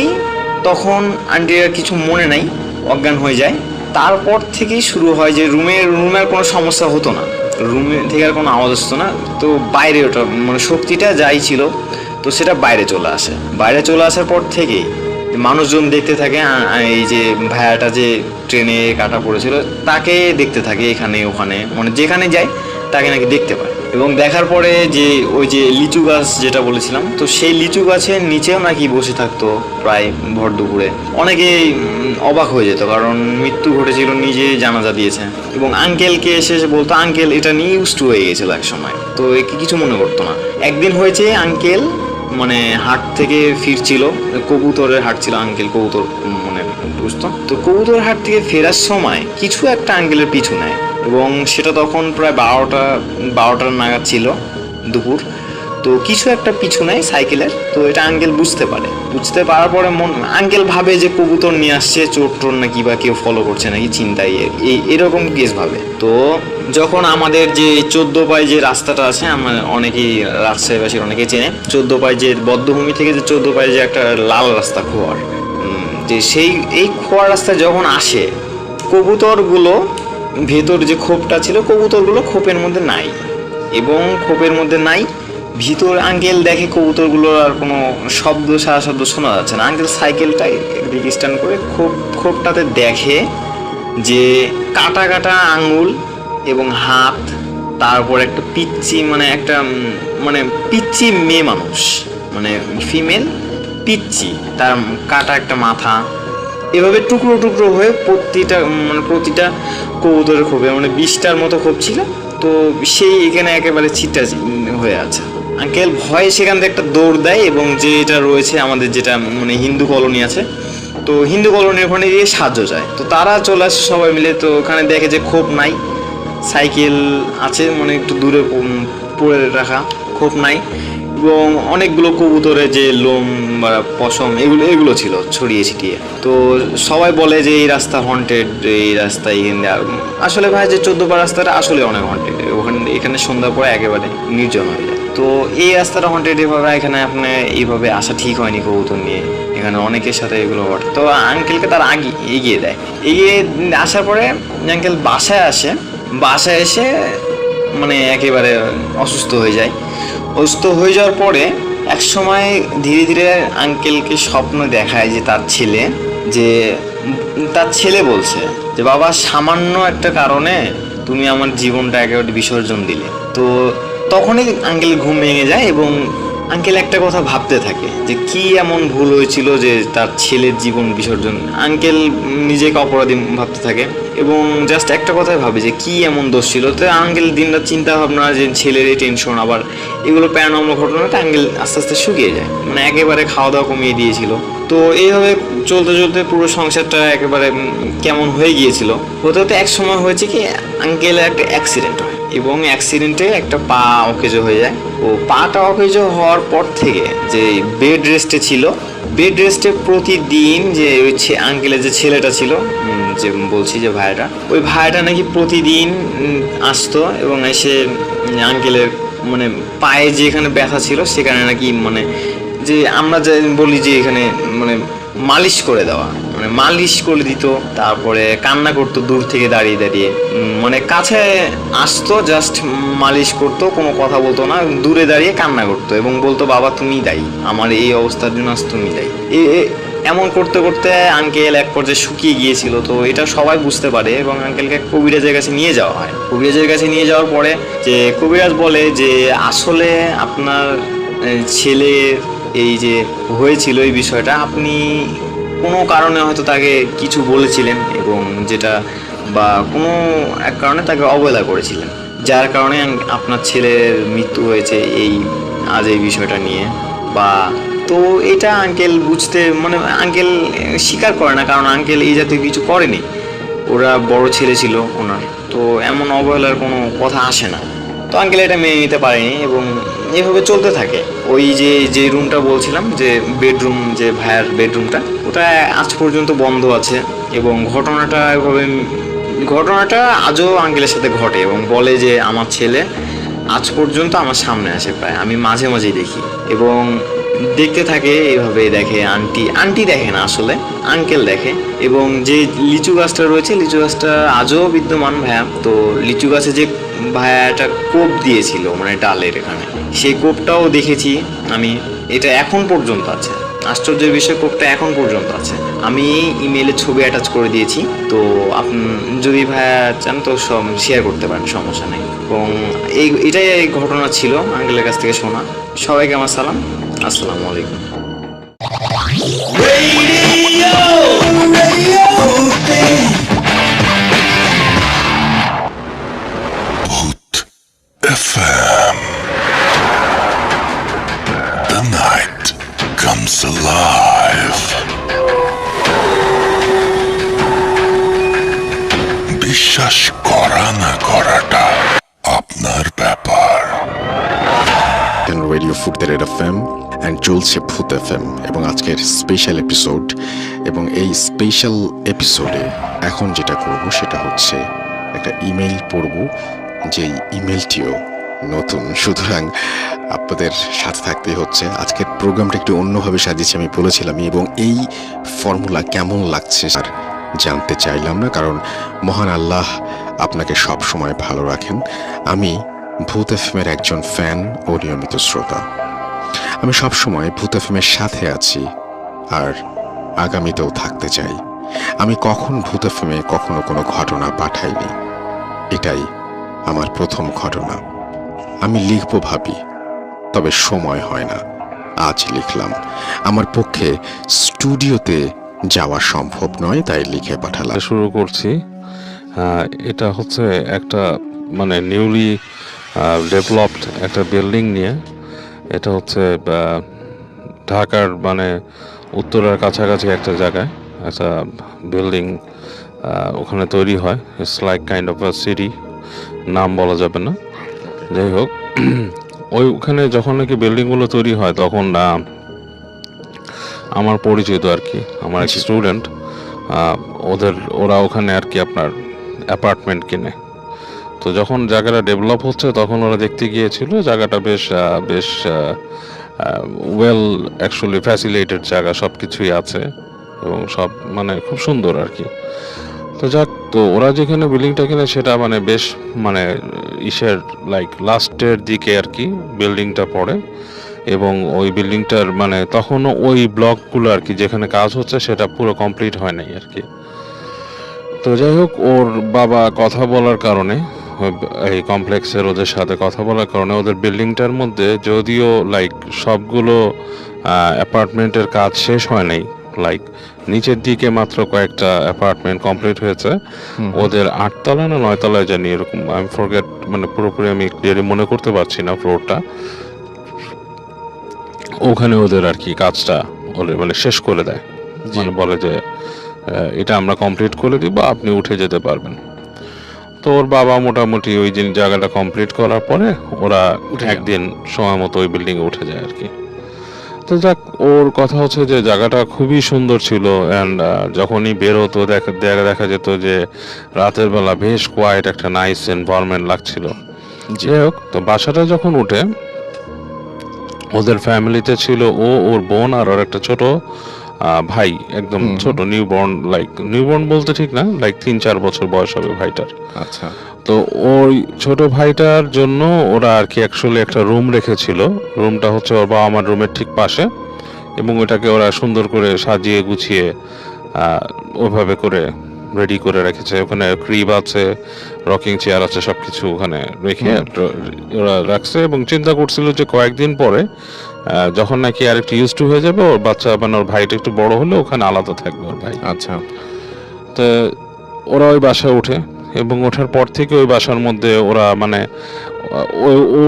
তখন আন্টির আর কিছু মনে নাই, অজ্ঞান হয়ে যায়। তারপর থেকেই শুরু হয় যে রুমের কোনো সমস্যা হতো না, রুমে থেকে আর কোনো আওয়াজ আসতো না। তো বাইরে ওটা মানে শক্তিটা যাই ছিল তো সেটা বাইরে চলে আসে। বাইরে চলে আসার পর থেকেই মানুষজন দেখতে থাকে এই যে ভাইয়াটা যে ট্রেনে কাটা পড়েছিল তাকে দেখতে থাকে এখানে ওখানে, মানে যেখানে যায় তাকে নাকি দেখতে পায়। এবং দেখার পরে যে ওই যে লিচু গাছ যেটা বলেছিলাম, তো সেই লিচু গাছের নিচেও নাকি বসে থাকতো প্রায় ভর দুপুরে। অনেকেই অবাক হয়ে যেত, কারণ মৃত্যু ঘটেছিল, নিজে জানাজা দিয়েছে। এবং আঙ্কেলকে এসে বলতো, আঙ্কেল এটা নিয়ে ইউজড হয়ে গেছিল এক সময়, তো একে কিছু মনে করতো না। একদিন হয়েছে আঙ্কেল মানে হাট থেকে ফিরছিল, কবুতরের হাট ছিল, আঙ্কেল কবুতর মানে বুঝতো। তো কবুতরের হাট থেকে ফেরার সময় কিছু একটা আঙ্কেলের পিছু নেয় এবং সেটা তখন প্রায় 12টার নাগাদ ছিল দুপুর। তো কিছু একটা পিছু নেয় সাইকেলের। তো এটা আঙ্কেল বুঝতে পারার পরে আঙ্কেল ভাবে যে কবুতর নিয়ে আসছে, চোর টোর নাকি বা কেউ ফলো করছে নাকি, চিন্তাই এরকম কেস ভাবে। তো যখন আমাদের যে 14 পাই যে রাস্তাটা আছে, আমার অনেকেই রাজশাহীবাসীর অনেকেই চেনে, 14 পাই যে বদ্ধভূমি থেকে যে 14 পাই যে একটা লাল রাস্তা খোয়ার, যে এই খোয়ার রাস্তায় যখন আসে কবুতরগুলো ভেতর যে খোপটা ছিল, কবুতরগুলো খোপের মধ্যে নাই এবং খোপের মধ্যে নাই। ভিতর আঙ্কেল দেখে কবুতরগুলোর আর কোনো সারা শব্দ শোনা যাচ্ছে না। আঙ্কেল সাইকেলটা দিকে স্ট্যান্ড করে খোপটাতে দেখে যে কাটা কাটা আঙ্গুল এবং হাত, তারপর একটা পিচ্চি মানে পিচ্চি মেয়ে মানুষ, মানে ফিমেল পিচ্চি, তার কাটা একটা মাথা, এভাবে টুকরো টুকরো হয়ে প্রতিটা কবুতরের খোপে মানে 20টার মতো খোপ ছিল। তো সেই এখানে একেবারে ছিটা হয়ে আছে। আঙ্কেল ভয়ে সেখান থেকে একটা দৌড় দেয় এবং যে এটা রয়েছে আমাদের যেটা মানে হিন্দু কলোনি আছে, তো হিন্দু কলোনির ওখানে গিয়ে সাহায্য চায়। তো তারা চলে আসে সবাই মিলে। তো ওখানে দেখে যে খোপ নাই, সাইকেল আছে মানে একটু দূরে পড়ে রাখা, খোপ নাই এবং অনেকগুলো কবুতরের যে লোম বা পশম এগুলো ছিল ছড়িয়ে ছিটিয়ে। তো সবাই বলে যে এই রাস্তা হন্টেড, এই রাস্তায় আসলে ভাই যে 14 পা রাস্তাটা আসলে অনেক হন্টেড। এখানে সন্ধ্যার পরে একেবারে নির্জন হয়ে যায়। তো এই রাস্তাটা হন্টেড, এভাবে এখানে আপনি এইভাবে আসা ঠিক হয়নি কবুতর নিয়ে, এখানে অনেকের সাথে এগুলো ঘটে। তো আঙ্কেলকে তার আগে এগিয়ে দেয়। এগিয়ে আসার পরে আঙ্কেল বাসায় এসে মানে একেবারে অসুস্থ হয়ে যায়। অসুস্থ হয়ে যাওয়ার পরে এক সময় ধীরে ধীরে আঙ্কেলকে স্বপ্ন দেখায় যে তার ছেলে বলছে যে বাবা, সামান্য একটা কারণে তুমি আমার জীবনটা একেবারে বিসর্জন দিলে। তো তখনই আঙ্কেল ঘুম ভেঙে যায় এবং আঙ্কেল একটা কথা ভাবতে থাকে যে কি এমন ভুল হয়েছিল যে তার ছেলের জীবন বিসর্জন। আঙ্কেল নিজেকে অপরাধী ভাবতে থাকে এবং জাস্ট একটা কথাই ভাবে যে কি এমন দোষ ছিল। তো আঙ্কেল দিনরাত চিন্তা ভাবনা, যে ছেলের এই টেনশন, আবার এগুলো প্যারানর্মাল ঘটনাতে আঙ্কেল আস্তে আস্তে শুকিয়ে যায়, মানে একেবারে খাওয়া দাওয়া কমিয়ে দিয়েছিল। তো এইভাবে চলতে চলতে পুরো সংসারটা একেবারে কেমন হয়ে গিয়েছিল। হতে হতে এক সময় হয়েছে কি, আঙ্কেলের একটা অ্যাক্সিডেন্ট হয় এবং অ্যাক্সিডেন্টে একটা পা অকেজো হয়ে যায়। ও পাটা অকেজো হওয়ার পর থেকে যে বেড রেস্টে ছিল বেড রেস্টে প্রতিদিন যে ওই আঙ্কেলের যে ছেলেটা ছিল, যে বলছি যে ভাইটা, ওই ভাইটা নাকি প্রতিদিন আসতো এবং এসে আঙ্কেলের মানে পায়ে যেখানে ব্যথা ছিল সেখানে নাকি মানে যে আমরা যে বলি যে এখানে মানে মালিশ করে দেওয়া, মানে মালিশ করে দিত। তারপরে কান্না করতো দূর থেকে দাঁড়িয়ে দাঁড়িয়ে, মানে কাছে আসতো, জাস্ট মালিশ করতো, কোনো কথা বলতো না, দূরে দাঁড়িয়ে কান্না করতো এবং বলতো বাবা তুমি দায়ী, আমার এই অবস্থার জন্য আজ তুমি দায়ী। এমন করতে করতে আঙ্কেল এক পর্যায়ে শুকিয়ে গিয়েছিল। তো এটা সবাই বুঝতে পারে এবং আঙ্কেলকে কবিরাজের কাছে নিয়ে যাওয়া হয়। কবিরাজের কাছে নিয়ে যাওয়ার পরে যে কবিরাজ বলে যে আসলে আপনার ছেলের এই যে হয়েছিল এই বিষয়টা, আপনি কোনো কারণে হয়তো তাকে কিছু বলেছিলেন এবং যেটা বা কোনো এক কারণে তাকে অবহেলা করেছিলেন, যার কারণে আপনার ছেলের মৃত্যু হয়েছে এই আজ এই বিষয়টা নিয়ে। বা তো এটা আঙ্কেল বুঝতে মানে আঙ্কেল স্বীকার করে না, কারণ আঙ্কেল এই জাতীয় কিছু করেনি, ওরা বড় ছেলে ছিল ওনার, তো এমন অবহেলার কোনো কথা আসে না। তো আঙ্কেল এটা মেনে নিতে পারেনি এবং এভাবে চলতে থাকে। ওই যে রুমটা বলছিলাম যে বেডরুম, যে ভাইয়ার বেডরুমটা, ওটা আজ পর্যন্ত বন্ধ আছে এবং ঘটনাটা আজও আঙ্কেলের সাথে ঘটে এবং বলে যে আমার ছেলে আজ পর্যন্ত আমার সামনে আসে, প্রায় আমি মাঝে মাঝেই দেখি এবং দেখতে থাকে এইভাবে দেখে। আন্টি দেখে না, আসলে আঙ্কেল দেখে। এবং যে লিচু গাছটা রয়েছে, লিচু গাছটা আজও বিদ্যমান ভাইয়া। তো লিচু গাছে যে ভাইয়া একটা কোপ দিয়েছিল মানে ডালের এখানে, সেই কোপটাও দেখেছি আমি, এটা এখন পর্যন্ত আছে। আশ্চর্যের বিষয়, কোপটা এখন পর্যন্ত আছে। আমি ইমেলে ছবি অ্যাটাচ করে দিয়েছি, তো আপনি যদি ভাইয়া চান তো সব শেয়ার করতে পারেন, সমস্যা নেই। এবং এটাই ঘটনা ছিল আঙ্কেলের কাছ থেকে শোনা। সবাইকে আমার সালাম, আসসালামু আলাইকুম। Boot FM. The night comes alive. বিশ্বাস করা না করাটা আপনার ব্যাপার। Radio food red FM and চলছে ভূত এফএম এবং আজকের স্পেশাল এপিসোড। এবং এই স্পেশাল এপিসোডে এখন যেটা করব সেটা হচ্ছে একটা ইমেল পড়ব, যেই ইমেলটিও নতুন, সুতরাং আপনাদের সাথে থাকতেই হচ্ছে। আজকের প্রোগ্রামটা একটু অন্যভাবে সাজিয়েছি, আমি বলেছিলাম, এবং এই ফর্মুলা কেমন লাগছে আর জানতে চাইলাম না, কারণ মহান আল্লাহ আপনাকে সব সময় ভালো রাখেন। আমি ভূত এফএমের একজন ফ্যান ও নিয়মিত শ্রোতা। আমি সবসময় ভূত এফএমের সাথে আছি আর আগামীতেও থাকতে চাই। আমি কখন ভূত এফএমে কখনো কোনো ঘটনা পাঠাইনি, এটাই আমার প্রথম ঘটনা। আমি লিখব ভাবি, তবে সময় হয় না। আজ লিখলাম। আমার পক্ষে স্টুডিওতে যাওয়া সম্ভব নয়, তাই লিখে পাঠালাম। শুরু করছি। এটা হচ্ছে একটা মানে নিউলি ডেভেলপড একটা বিল্ডিং নিয়ে। এটা হচ্ছে ঢাকার মানে উত্তরার কাছাকাছি একটা জায়গায় একটা বিল্ডিং ওখানে তৈরি হয়। It's like kind of a city, নাম বলা যাবে না। যাই হোক, ওইখানে যখন নাকি বিল্ডিংগুলো তৈরি হয় তখন আমার পরিচিত আর কি, আমার এক স্টুডেন্ট, ওরা ওখানে আর কি আপনার অ্যাপার্টমেন্ট কিনে। তো যখন জায়গাটা ডেভেলপ হচ্ছে তখন ওরা দেখতে গিয়েছিল জায়গাটা বেশ ওয়েল অ্যাকচুয়ালি ফ্যাসিলিটেড জায়গা, সব কিছুই আছে এবং সব মানে খুব সুন্দর আর কি। তো যাক, তো ওরা যেখানে বিল্ডিংটা কিনে সেটা মানে বেশ মানে ইসের লাইক লাস্টের দিকে আর কি বিল্ডিংটা পড়ে এবং ওই বিল্ডিংটার মানে তখনও ওই ব্লকগুলো আর কি যেখানে কাজ হচ্ছে সেটা পুরো কমপ্লিট হয় নাই আর কি। তো যাই হোক, ওর বাবা কথা বলার কারণে, এই কমপ্লেক্সের ওদের সাথে কথা বলার কারণে ওদের বিল্ডিংটার মধ্যে যদিও লাইক সবগুলো অ্যাপার্টমেন্টের কাজ শেষ হয় নাই, লাইক নিচের দিকে মাত্র কয়েকটা অ্যাপার্টমেন্ট কমপ্লিট হয়েছে। ওদের 8 তলা না 9 তলায় জানি এরকম, আমি ফরগেট, মানে পুরোপুরি আমি ক্লিয়ারলি মনে করতে পারছি না ফ্লোরটা। ওখানে ওদের আর কি কাজটা মানে শেষ করে দেয়, মানে বলে যে এটা আমরা কমপ্লিট করে দিব, আপনি উঠে যেতে পারবেন। তো ওর বাবা মোটামুটি ওই জায়গাটা কমপ্লিট করার পরে ওরা একদিন সময় মতো ওই বিল্ডিংয়ে উঠে যায় আর কি। তো যাক, ওর কথা হচ্ছে যে জায়গাটা খুবই সুন্দর ছিল, অ্যান্ড যখনই বের হতো দেখা যেত যে রাতের বেলা বেশ কোয়াইট একটা নাইস এনভায়রনমেন্ট লাগছিল। যাই হোক, তো বাসাটা যখন উঠে, ওদের ফ্যামিলিতে ছিল ওর বোন আর ওর একটা ছোট ভাই, একদম ছোট নিউবর্ন বলতে ঠিক না, লাইক 3-4 বছর বয়স হবে ভাইটার। আচ্ছা। তো ওই ছোট ভাইটার জন্য ওরা আর কি অ্যাকচুয়ালি একটা রুম রেখেছিল। রুমটা হচ্ছে ওর বাবা আমার রুমের ঠিক পাশে, এবং ওটাকে ওরা সুন্দর করে সাজিয়ে গুছিয়ে ওইভাবে করে রেডি করে রেখেছে। ওখানে ক্রিব আছে, রকিং চেয়ার আছে, সবকিছু ওখানে রেখে ওরা রাখছে, এবং চিন্তা করছিল যে কয়েকদিন পরে যখন নাকি আর একটু ইউজ টু হয়ে যাবে, ওর বাচ্চা মানে ওর ভাইটা একটু বড় হলে ওখানে আলাদা থাকবে ওর ভাই। আচ্ছা। তো ওরা ওই বাসায় ওঠে, এবং ওঠার পর থেকে ওই বাসার মধ্যে ওরা মানে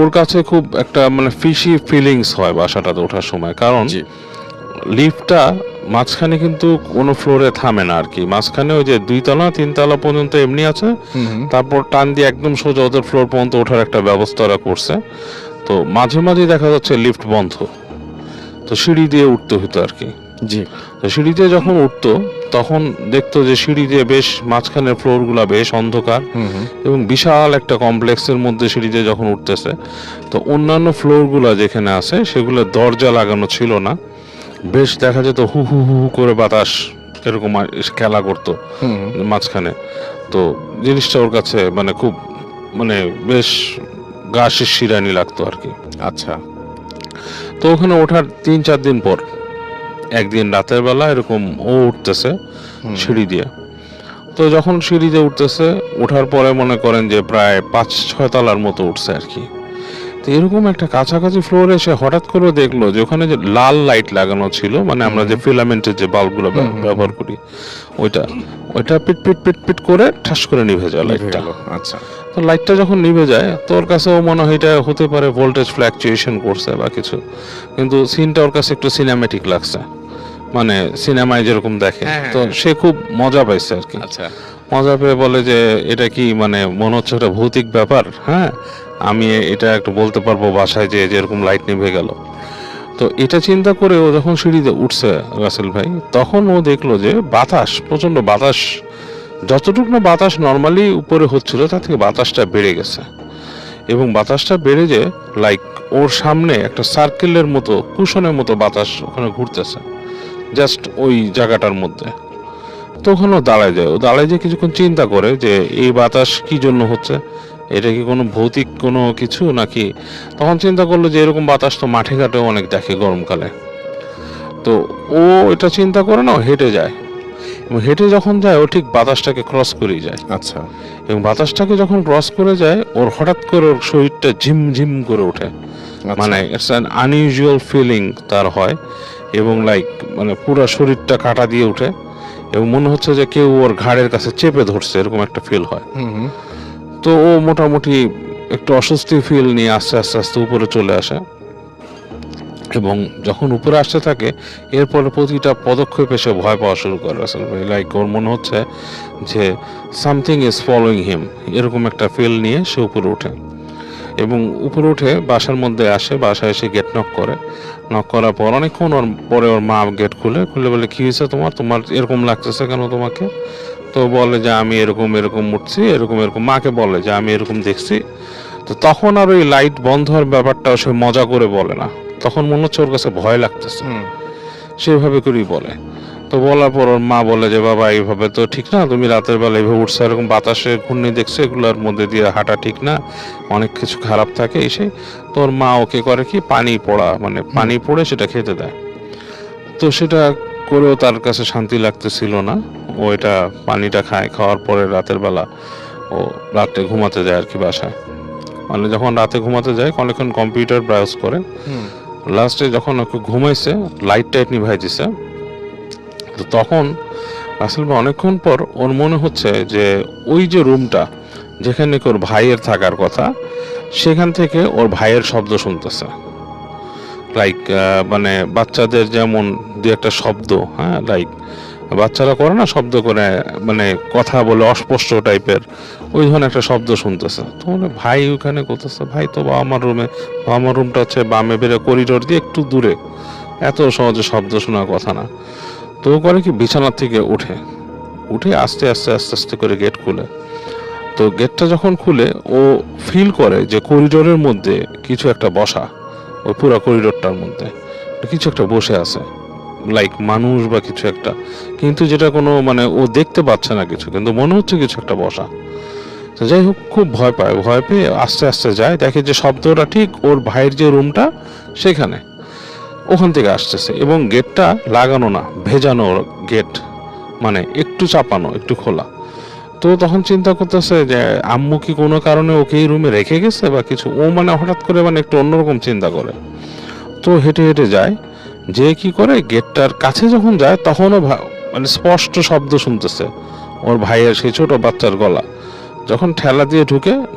ওর কাছে খুব একটা মানে ফিশি ফিলিংস হয় বাসাটাতে ওঠার সময়, কারণ লিফটটা মাঝখানে কিন্তু কোনো ফ্লোরে থামে না আর কি, মাঝখানে ওই যে 2-3 তলা পর্যন্ত এমনি আছে, তারপর টান দিয়ে একদম সোজা ওদের ফ্লোর পর্যন্ত ওঠার একটা ব্যবস্থা ওরা করছে। তো মাঝে মাঝে দেখা যাচ্ছে লিফট বন্ধ, তো সিঁড়ি দিয়ে উঠতে হতো আর কি। জি। তো সিঁড়ি দিয়ে যখন উঠতো তখন দেখতো যে সিঁড়ি দিয়ে বেশ মাঝখানের ফ্লোর গুলা বেশ অন্ধকার, এবং বিশাল একটা কমপ্লেক্সের মধ্যে সিঁড়ি দিয়ে যখন উঠতেছে, তো অন্যান্য ফ্লোর গুলা যেখানে আছে সেগুলো দরজা লাগানো ছিল না, বেশ দেখা যেত হু হু হু করে বাতাস এরকম খেলা করতো মাঝখানে। তো জিনিসটা ওর কাছে মানে খুব মানে বেশ গা শিরশিরানি লাগতো আর কি। আচ্ছা। তো ওখানে ওঠার 3-4 দিন পর একদিন রাতের বেলা এরকম ও উঠতেছে সিঁড়ি দিয়ে। তো যখন সিঁড়ি দিয়ে উঠতেছে, ওঠার পরে মনে করেন যে প্রায় 5-6 তলার মতো উঠছে আর কি। তো এরকম একটা কাছাকাছি ফ্লোরে এসে হঠাৎ করে দেখলো যে ওখানে যে লাল লাইট লাগানো ছিল, মানে আমরা যে ফিলামেন্টের যে বাল্বগুলো ব্যবহার করি, ওইটা পিট পিট পিট পিট করে ঠাস করে নিভে যায় লাইটটা। আচ্ছা। তো লাইটটা যখন নিভে যায়, তোর কাছেও মনে হয় এটা হতে পারে ভোল্টেজ ফ্ল্যাকচুয়েশন করছে বা কিছু, কিন্তু সিনটা ওর কাছে একটু সিনেম্যাটিক লাগছে, মানে সিনেমায় যেরকম দেখে। তো সে খুব মজা পাইছে আর কি। আচ্ছা। মজা পেয়ে বলে যে এটা কি মানে মনে হচ্ছে একটা ভৌতিক ব্যাপার, হ্যাঁ আমি এটা একটু বলতে পারবো বাসায় যে যেরকম লাইট নিভে গেল। তো এটা চিন্তা করে ও যখন সিঁড়িতে উঠছে রাসেল ভাই, তখন ও দেখলো যে বাতাস, প্রচন্ড বাতাস, যতটুকু না বাতাস নর্মালি উপরে হচ্ছিল তার থেকে বাতাসটা বেড়ে গেছে, এবং বাতাসটা বেড়ে যে লাইক ওর সামনে একটা সার্কেলের মতো কুশনের মতো বাতাস ওখানে ঘুরতেছে জাস্ট ওই জায়গাটার মধ্যে। তো ওখানে ও দাঁড়ায় যায়, কিছুক্ষণ চিন্তা করে যে এই বাতাস কি জন্য হচ্ছে, এটা কি কোনো ভৌতিক কোনো কিছু নাকি। তখন চিন্তা করলো যে এরকম বাতাস তো মাঠে ঘাটেও অনেক দেখে গরমকালে। তো ও এটা চিন্তা করে না, হেঁটে যায়, এবং হেঁটে যখন যায় ও ঠিক বাতাসটাকে ক্রস করেই যায়। আচ্ছা। এবং বাতাসটাকে যখন ক্রস করে যায়, ওর হঠাৎ করে ওর শরীরটা ঝিমঝিম করে ওঠে, মানে ইটস অ্যান আনইউজুয়াল ফিলিং তার হয়, এবং লাইক মানে পুরো শরীরটা কাটা দিয়ে ওঠে, এবং মনে হচ্ছে যে কেউ ওর ঘাড়ের কাছে চেপে ধরছে, এরকম একটা ফিল হয়। তো ও মোটামুটি একটু অস্বস্তি ফিল নিয়ে আস্তে আস্তে আস্তে উপরে চলে আসে, এবং যখন উপরে আসতে থাকে এরপরে প্রতিটা পদক্ষেপে সে ভয় পাওয়া শুরু করে আসলে, লাইক ওর মনে হচ্ছে যে সামথিং ইজ ফলোইং হিম, এরকম একটা ফিল নিয়ে সে উপরে ওঠে, এবং উপরে উঠে বাসার মধ্যে আসে। বাসায় এসে গেট নক করার পর অনেকক্ষণ পরে ওর মা গেট খুলে বলে কি হয়েছে তোমার এরকম লাগতেছে কেন তোমাকে। তো বলে যে আমি এরকম উঠছি, এরকম মাকে বলে যে আমি এরকম দেখছি। তো তখন আর ওই লাইট বন্ধ হওয়ার ব্যাপারটা সে মজা করে বলে না, তখন মনে হচ্ছে ওর কাছে ভয় লাগতেছে, সেভাবে করেই বলে। তো বলার পর ওর মা বলে যে বাবা এইভাবে তো ঠিক না, তুমি রাতের বেলা এইভাবে উঠছো, এরকম বাতাসে ঘূর্ণি দেখছো, এগুলোর মধ্যে দিয়ে হাঁটা ঠিক না, অনেক কিছু খারাপ থাকে এসে। তো ওর মা ওকে করে কি পানি পড়ে সেটা খেতে দেয়। তো সেটা করেও তার কাছে শান্তি লাগতেছিল না, ও এটা পানিটা খাওয়ার পরে রাতের বেলা ও রাতে ঘুমাতে যায় আর কি বাসায়। মানে যখন রাতে ঘুমাতে যায় অনেকক্ষণ কম্পিউটার ব্রাউজ করে, লাস্টে যখন ওকে ঘুমাইছে লাইট নিভাই দিছে। তো তখন রাসেল ভাই অনেকক্ষণ পর ওর মনে হচ্ছে যে ওই যে রুমটা যেখানে ওর ভাইয়ের থাকার কথা, সেখান থেকে ওর ভাইয়ের শব্দ শুনতেছে, লাইক মানে বাচ্চাদের যেমন দু একটা শব্দ, হ্যাঁ লাইক বাচ্চারা করে না শব্দ করে, মানে কথা বলে অস্পষ্ট টাইপের, ওই ধরনের একটা শব্দ শুনতেছে। তো ভাই ওখানে করতেছে, ভাই তো বাবা আমার রুমটা হচ্ছে বামে বেড়ে করিডোর দিয়ে একটু দূরে, এত সহজে শব্দ শোনার কথা না। তো ও করে কি, বিছানার থেকে উঠে আস্তে আস্তে আস্তে আস্তে করে গেট খুলে। তো গেটটা যখন খুলে ও ফিল করে যে করিডোরের মধ্যে কিছু একটা বসা, ওই পুরো করিডোরটার মধ্যে কিছু একটা বসে আছে, লাইক মানুষ বা কিছু একটা, কিন্তু যেটা কোনো মানে ও দেখতে পাচ্ছে না কিছু, কিন্তু মনে হচ্ছে কিছু একটা বসা। তো যাই হোক, খুব ভয় পেয়ে আস্তে আস্তে যায়, দেখে যে শব্দটা ঠিক ওর ভাইয়ের যে রুমটা সেখানে, ওখান থেকে আসতেছে, এবং গেটটা লাগানো না, ভেজানো গেট, মানে একটু চাপানো, একটু খোলা। তো তখন চিন্তা করতেছে যে আম্মু কি কোনো কারণে ওকে এই রুমে রেখে গেছে বা কিছু, ও মানে হঠাৎ করে মানে একটু অন্যরকম চিন্তা করে। তো হেঁটে হেঁটে যায়, যে কি করে গেটটার কাছে যখন যায় তখনও মানে স্পষ্ট শব্দ শুনতেছে ওর ভাইয়ের সেই ছোট বাচ্চার গলা। যখন ঠেলা দিয়ে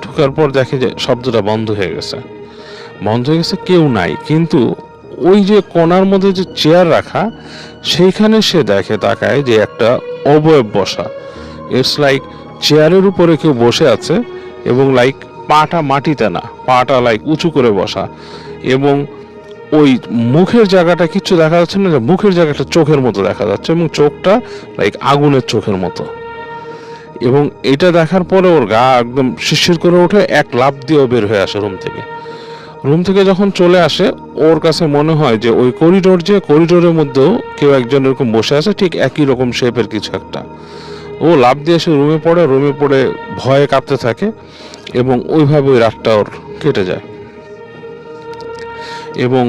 ঢুকার পর দেখে যে শব্দটা বন্ধ হয়ে গেছে, কেউ নাই, কিন্তু ওই যে কোণার মধ্যে যে চেয়ার রাখা, সেইখানে সে তাকায় যে একটা অবয়ব বসা। ইটস লাইক চেয়ারের উপরে কেউ বসে আছে, এবং লাইক পাটা মাটিতে না, পাটা লাইক উঁচু করে বসা, এবং ওই মুখের জায়গাটা কিচ্ছু দেখা যাচ্ছে না, মুখের জায়গাটা চোখের মতো দেখা যাচ্ছে, এবং চোখটা লাইক আগুনের চোখের মতো। এবং এটা দেখার পরে ওর গা একদম শিরশির করে ওঠে, এক লাফ দিয়ে বের হয়ে আসে রুম থেকে যখন চলে আসে, ওর কাছে মনে হয় যে ওই করিডোরের মধ্যেও কেউ একজন এরকম বসে আছে, ঠিক একই রকম শেপের কিছু একটা। ও লাফ দিয়ে এসে রুমে পড়ে ভয়ে কাঁপতে থাকে, এবং ওইভাবে ওই রাতটা ওর কেটে যায়। এবং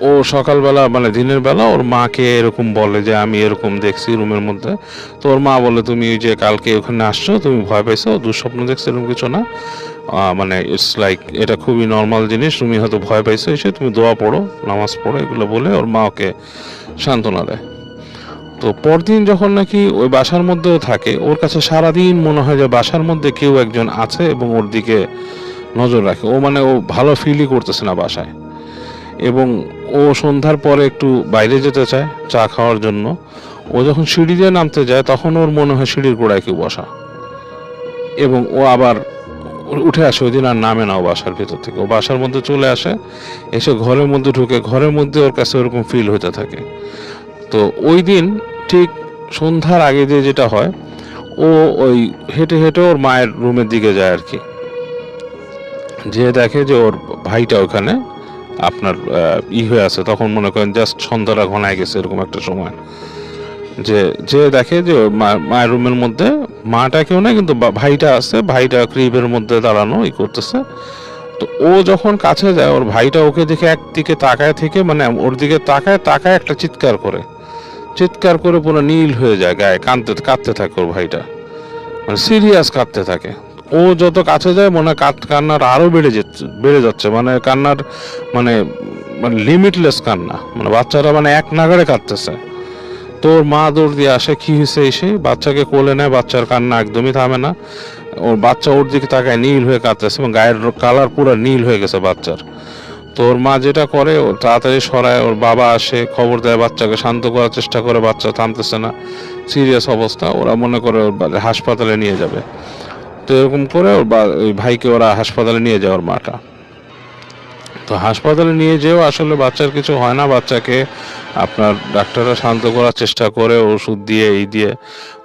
ও সকালবেলা মানে দিনের বেলা ওর মাকে এরকম বলে যে আমি এরকম দেখছি রুমের মধ্যে। তো ওর মা বলে, তুমি যে কালকে ওখানে আসছো, তুমি ভয় পেয়েছো, দুঃস্বপ্ন দেখছো, এরকম কিছু না, মানে ইটস লাইক এটা খুবই নর্মাল জিনিস, তুমি হয়তো ভয় পাইছো, এসে তুমি দোয়া পড়ো, নামাজ পড়ো, এগুলো বলে ওর মা ওকে সান্ত্বনা দেয়। তো পরদিন যখন নাকি ওই বাসার মধ্যেও থাকে, ওর কাছে সারাদিন মনে হয় যে বাসার মধ্যে কেউ একজন আছে এবং ওর দিকে নজর রাখে। ও মানে ও ভালো ফিলই করতেছে না বাসায়, এবং ও সন্ধ্যার পরে একটু বাইরে যেতে চায় চা খাওয়ার জন্য। ও যখন সিঁড়ি দিয়ে নামতে যায়, তখন ওর মনে হয় সিঁড়ির গোড়ায় কেউ বসা, এবং ও আবার উঠে আসে। ওই দিন আর নামে না ও বাসার ভেতর থেকে, ও বাসার মধ্যে চলে আসে, এসে ঘরের মধ্যে ঢুকে, ঘরের মধ্যে ওর কাছে ওরকম ফিল হতে থাকে। তো ওই দিন ঠিক সন্ধ্যার আগে দিয়ে যেটা হয়, ও ওই হেঁটে হেঁটে ওর মায়ের রুমের দিকে যায় আর কি, যে দেখে যে ওর ভাইটা ওখানে আপনার হয়ে আছে। তখন মনে করেন জাস্ট সন্ধ্যাটা ঘনায় গেছে, এরকম একটা সময়, যে দেখে যে মায়ের রুমের মধ্যে মাটা কেউ নেই, কিন্তু ভাইটা আছে, ভাইটা ক্রিবের মধ্যে দাঁড়ানো করতেছে। তো ও যখন কাছে যায়, ওর ভাইটা ওকে দেখে একদিকে তাকায় থেকে, মানে ওর দিকে তাকায় একটা চিৎকার করে পুরো নীল হয়ে যায়, গায়ে কাঁদতে থাকে ওর ভাইটা, মানে সিরিয়াস কাঁদতে থাকে। ও যত কাছে যায় মনে হয় কান্নার আরো বেড়ে যাচ্ছে, মানে কান্নার মানে লিমিটলেস কান্না, মানে বাচ্চারা মানে এক নাগাড়ে কাঁদতেছে। তোর মা দৌড় দিয়ে আসে, কি হয়েছে, এসে বাচ্চাকে কোলে নেয়, বাচ্চার কান্না একদমই থামে না। ওর বাচ্চা ওর দিকে তাকায়, নীল হয়ে কাঁদতেছে, এবং গায়ের কালার পুরো নীল হয়ে গেছে বাচ্চার। তো ওর মা যেটা করে, ও তাড়াতাড়ি সরায়, ওর বাবা আসে, খবর দেয়, বাচ্চাকে শান্ত করার চেষ্টা করে, বাচ্চা থামতেছে না, সিরিয়াস অবস্থা। ওরা মনে করে ওর হাসপাতালে নিয়ে যাবে। তো এরকম করে ওই ভাইকে ওরা হাসপাতালে নিয়ে যায়, ওর মাটা। তো হাসপাতালে নিয়ে যেও আসলে বাচ্চার কিছু হয় না, বাচ্চাকে আপনার ডাক্তাররা শান্ত করার চেষ্টা করে, ওষুধ দিয়ে দিয়ে